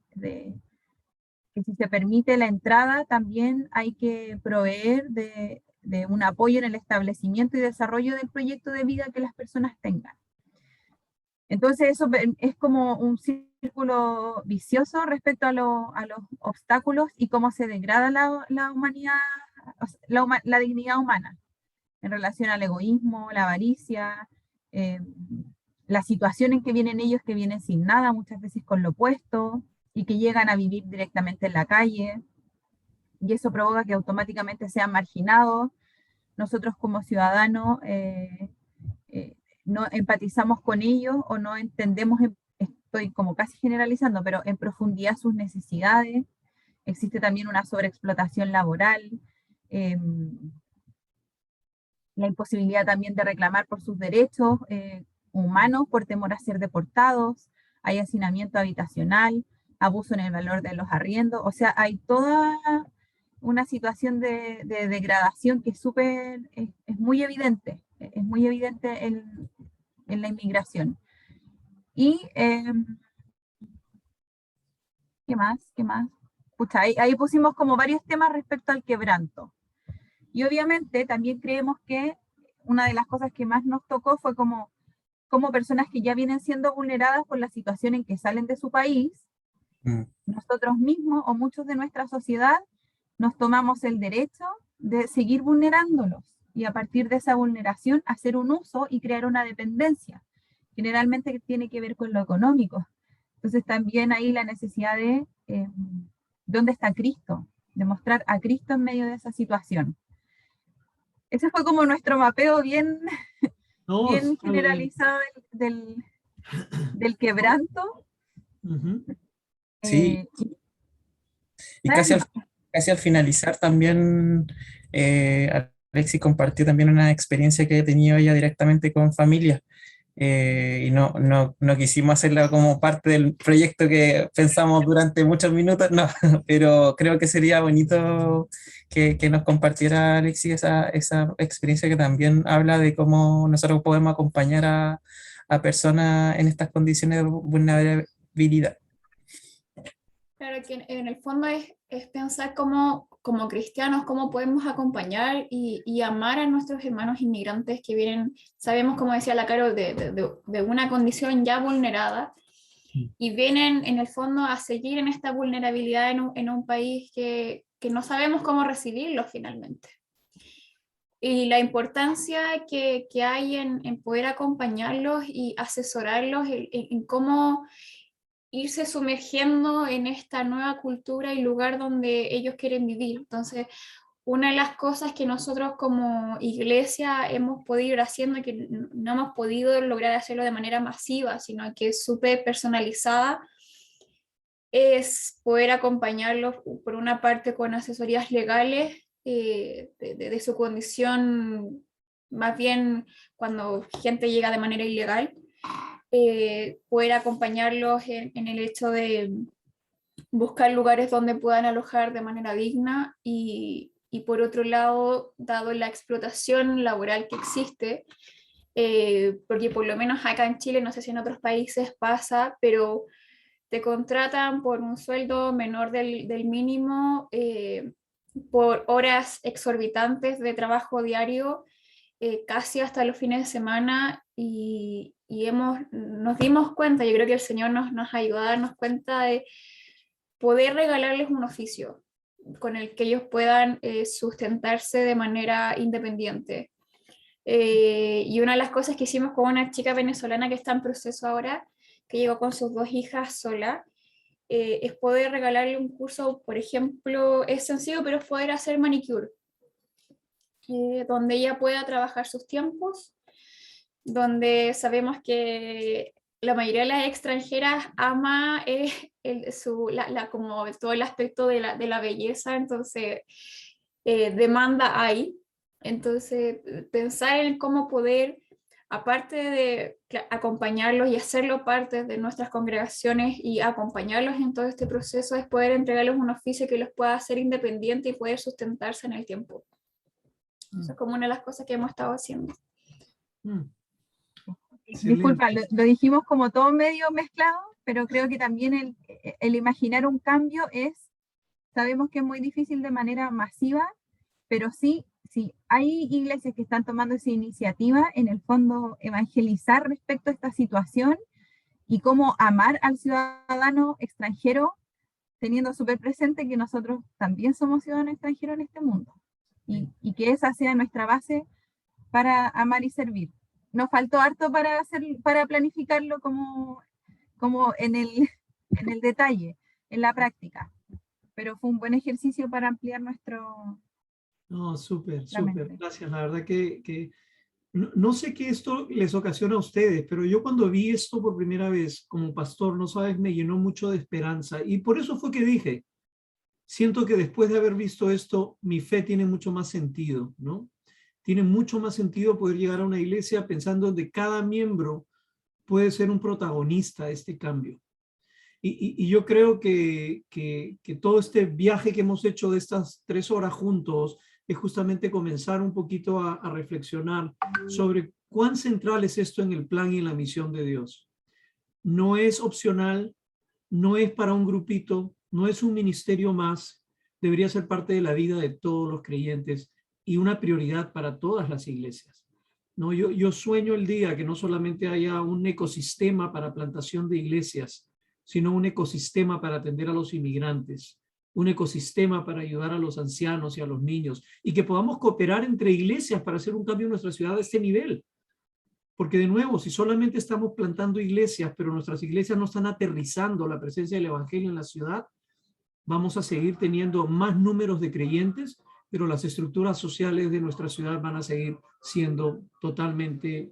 que si se permite la entrada, también hay que proveer de un apoyo en el establecimiento y desarrollo del proyecto de vida que las personas tengan. Entonces eso es como un círculo vicioso respecto a los obstáculos y cómo se degrada la humanidad, la dignidad humana en relación al egoísmo, la avaricia, la situación en que vienen ellos, que vienen sin nada, muchas veces con lo opuesto, y que llegan a vivir directamente en la calle, y eso provoca que automáticamente sean marginados. Nosotros como ciudadanos no empatizamos con ellos o no entendemos, estoy como casi generalizando, pero en profundidad sus necesidades. Existe también una sobreexplotación laboral, la imposibilidad también de reclamar por sus derechos humanos por temor a ser deportados, hay hacinamiento habitacional, abuso en el valor de los arriendos, o sea, hay toda una situación de degradación que es muy evidente en la inmigración. Y, ¿qué más? Pucha, ahí pusimos como varios temas respecto al quebranto. Y obviamente también creemos que una de las cosas que más nos tocó fue como personas que ya vienen siendo vulneradas por la situación en que salen de su país, nosotros mismos o muchos de nuestra sociedad nos tomamos el derecho de seguir vulnerándolos y a partir de esa vulneración hacer un uso y crear una dependencia, generalmente que tiene que ver con lo económico. Entonces también ahí la necesidad de ¿dónde está Cristo? De mostrar a Cristo en medio de esa situación. Ese fue como nuestro mapeo bien generalizado del quebranto. Sí. Y casi al finalizar también, Alexis compartió también una experiencia que he tenido ella directamente con familias. Y no quisimos hacerla como parte del proyecto que pensamos durante muchos minutos, no, pero creo que sería bonito que nos compartiera Alexis esa experiencia que también habla de cómo nosotros podemos acompañar a personas en estas condiciones de vulnerabilidad. Claro que en el fondo es pensar como cristianos, cómo podemos acompañar y amar a nuestros hermanos inmigrantes que vienen, sabemos, como decía la Caro, de una condición ya vulnerada y vienen en el fondo a seguir en esta vulnerabilidad en un país que no sabemos cómo recibirlos finalmente. Y la importancia que hay en poder acompañarlos y asesorarlos en cómo irse sumergiendo en esta nueva cultura y lugar donde ellos quieren vivir. Entonces, una de las cosas que nosotros como iglesia hemos podido ir haciendo, que no hemos podido lograr hacerlo de manera masiva, sino que es súper personalizada, es poder acompañarlos por una parte con asesorías legales de su condición, más bien cuando gente llega de manera ilegal, poder acompañarlos en el hecho de buscar lugares donde puedan alojar de manera digna y por otro lado, dado la explotación laboral que existe, porque por lo menos acá en Chile, no sé si en otros países pasa, pero te contratan por un sueldo menor del mínimo, por horas exorbitantes de trabajo diario, casi hasta los fines de semana, y nos dimos cuenta, yo creo que el Señor nos ayudó a darnos cuenta de poder regalarles un oficio con el que ellos puedan sustentarse de manera independiente. Y una de las cosas que hicimos con una chica venezolana que está en proceso ahora, que llegó con sus 2 hijas sola, es poder regalarle un curso, por ejemplo, es sencillo, pero es poder hacer manicure, donde ella pueda trabajar sus tiempos, donde sabemos que la mayoría de las extranjeras ama como todo el aspecto de la belleza, entonces demanda hay. Entonces, pensar en cómo poder, aparte de acompañarlos y hacerlo parte de nuestras congregaciones y acompañarlos en todo este proceso, es poder entregarles un oficio que los pueda hacer independientes y poder sustentarse en el tiempo. Eso es como una de las cosas que hemos estado haciendo. Disculpa, lo dijimos como todo medio mezclado, pero creo que también el imaginar un cambio sabemos que es muy difícil de manera masiva, pero sí hay iglesias que están tomando esa iniciativa, en el fondo evangelizar respecto a esta situación y cómo amar al ciudadano extranjero, teniendo súper presente que nosotros también somos ciudadanos extranjeros en este mundo, y que esa sea nuestra base para amar y servir. Nos faltó harto para planificarlo como en el detalle, en la práctica, pero fue un buen ejercicio para ampliar nuestro... No, súper, gracias. La verdad que no sé qué esto les ocasiona a ustedes, pero yo cuando vi esto por primera vez como pastor, no sabes, me llenó mucho de esperanza, y por eso fue que dije, siento que después de haber visto esto, mi fe tiene mucho más sentido, ¿no? Tiene mucho más sentido poder llegar a una iglesia pensando de cada miembro puede ser un protagonista de este cambio. Y yo creo que todo este viaje que hemos hecho de estas 3 horas juntos es justamente comenzar un poquito a reflexionar sobre cuán central es esto en el plan y en la misión de Dios. No es opcional, no es para un grupito, no es un ministerio más, debería ser parte de la vida de todos los creyentes y una prioridad para todas las iglesias. No, yo sueño el día que no solamente haya un ecosistema para plantación de iglesias, sino un ecosistema para atender a los inmigrantes, un ecosistema para ayudar a los ancianos y a los niños, y que podamos cooperar entre iglesias para hacer un cambio en nuestra ciudad a este nivel. Porque de nuevo, si solamente estamos plantando iglesias, pero nuestras iglesias no están aterrizando la presencia del evangelio en la ciudad, vamos a seguir teniendo más números de creyentes, pero las estructuras sociales de nuestra ciudad van a seguir siendo totalmente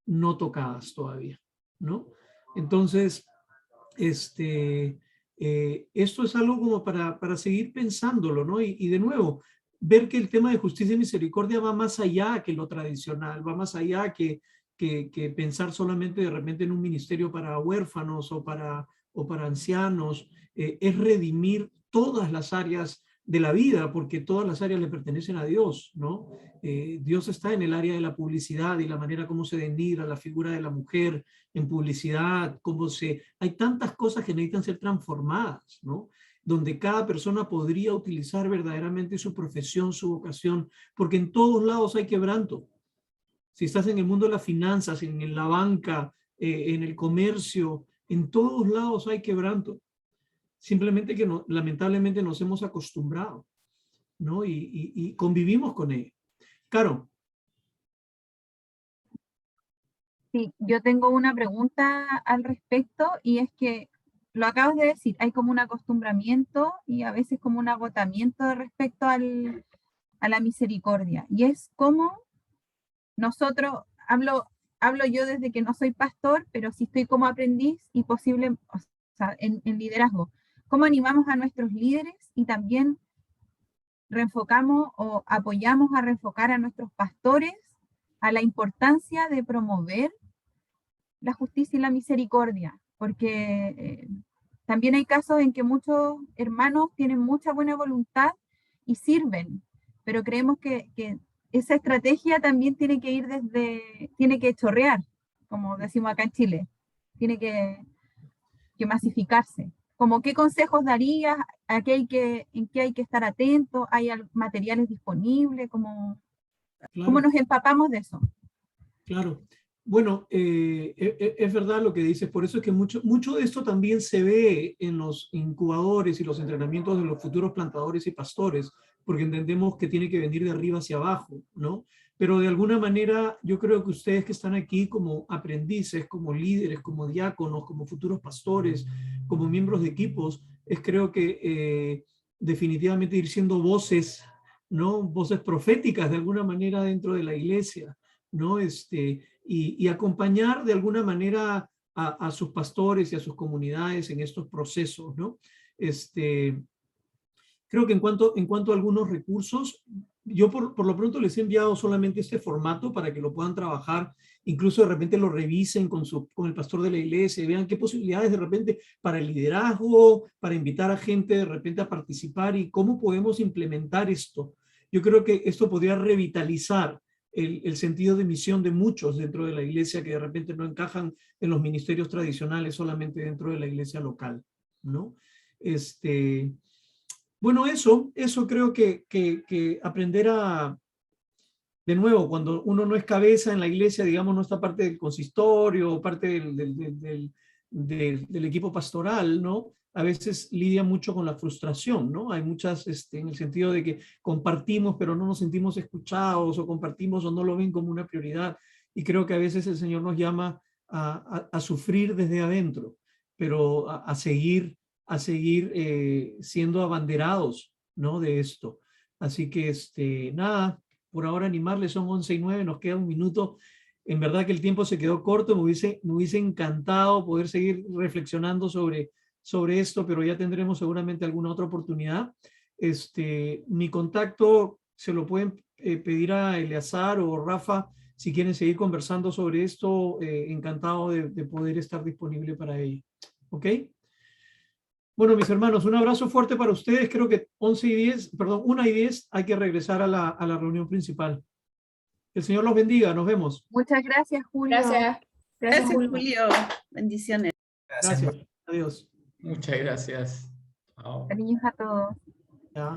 no tocadas todavía, ¿no? Entonces, esto es algo como para seguir pensándolo, ¿no? Y de nuevo, ver que el tema de justicia y misericordia va más allá que lo tradicional, va más allá que pensar solamente de repente en un ministerio para huérfanos o para ancianos, es redimir todas las áreas de la vida, porque todas las áreas le pertenecen a Dios, ¿no? Dios está en el área de la publicidad y la manera como se denigra la figura de la mujer en publicidad, hay tantas cosas que necesitan ser transformadas, ¿no? Donde cada persona podría utilizar verdaderamente su profesión, su vocación, porque en todos lados hay quebranto. Si estás en el mundo de las finanzas, en la banca, en el comercio, en todos lados hay quebranto. Simplemente que lamentablemente nos hemos acostumbrado, ¿no? Y convivimos con ello. Caro. Sí, yo tengo una pregunta al respecto, y es que lo acabas de decir, hay como un acostumbramiento y a veces como un agotamiento respecto a la misericordia, y es como nosotros, hablo yo desde que no soy pastor, pero sí estoy como aprendiz y posible, o sea, en liderazgo, cómo animamos a nuestros líderes y también reenfocamos o apoyamos a reenfocar a nuestros pastores a la importancia de promover la justicia y la misericordia, porque también hay casos en que muchos hermanos tienen mucha buena voluntad y sirven, pero creemos que esa estrategia también tiene que ir tiene que chorrear, como decimos acá en Chile, tiene que masificarse. Como, ¿qué consejos darías? ¿En qué hay que estar atentos? ¿Hay materiales disponibles? ¿Cómo nos empapamos de eso? Claro. Bueno, es verdad lo que dices, por eso es que mucho de esto también se ve en los incubadores y los entrenamientos de los futuros plantadores y pastores, porque entendemos que tiene que venir de arriba hacia abajo, ¿no? pero de alguna manera yo creo que ustedes que están aquí como aprendices, como líderes, como diáconos, como futuros pastores, como miembros de equipos, creo que definitivamente ir siendo voces, ¿no? Voces proféticas de alguna manera dentro de la iglesia, ¿no? Y acompañar de alguna manera a sus pastores y a sus comunidades en estos procesos, ¿no? Creo que en cuanto a algunos recursos, yo por lo pronto les he enviado solamente este formato para que lo puedan trabajar, incluso de repente lo revisen con el pastor de la iglesia y vean qué posibilidades de repente para el liderazgo, para invitar a gente de repente a participar y cómo podemos implementar esto. Yo creo que esto podría revitalizar el sentido de misión de muchos dentro de la iglesia que de repente no encajan en los ministerios tradicionales solamente dentro de la iglesia local, ¿no? Bueno, eso creo que aprender a, de nuevo, cuando uno no es cabeza en la iglesia, digamos, no está parte del consistorio, parte del equipo pastoral, ¿no? A veces lidia mucho con la frustración, ¿no? Hay muchas, en el sentido de que compartimos, pero no nos sentimos escuchados, o compartimos o no lo ven como una prioridad. Y creo que a veces el Señor nos llama a sufrir desde adentro, pero a seguir siendo abanderados, ¿no? De esto. Así que, nada, por ahora animarles, son 11:09, nos queda un minuto. En verdad que el tiempo se quedó corto, me hubiese encantado poder seguir reflexionando sobre esto, pero ya tendremos seguramente alguna otra oportunidad. Mi contacto se lo pueden pedir a Eleazar o Rafa si quieren seguir conversando sobre esto. Encantado de poder estar disponible para ello. ¿Ok? Bueno, mis hermanos, un abrazo fuerte para ustedes. Creo que 1:10 hay que regresar a la reunión principal. Que el Señor los bendiga. Nos vemos. Muchas gracias, Julio. Gracias. Gracias, Julio. Julio. Bendiciones. Gracias. Adiós. Muchas gracias. Chao. Cariños a todos.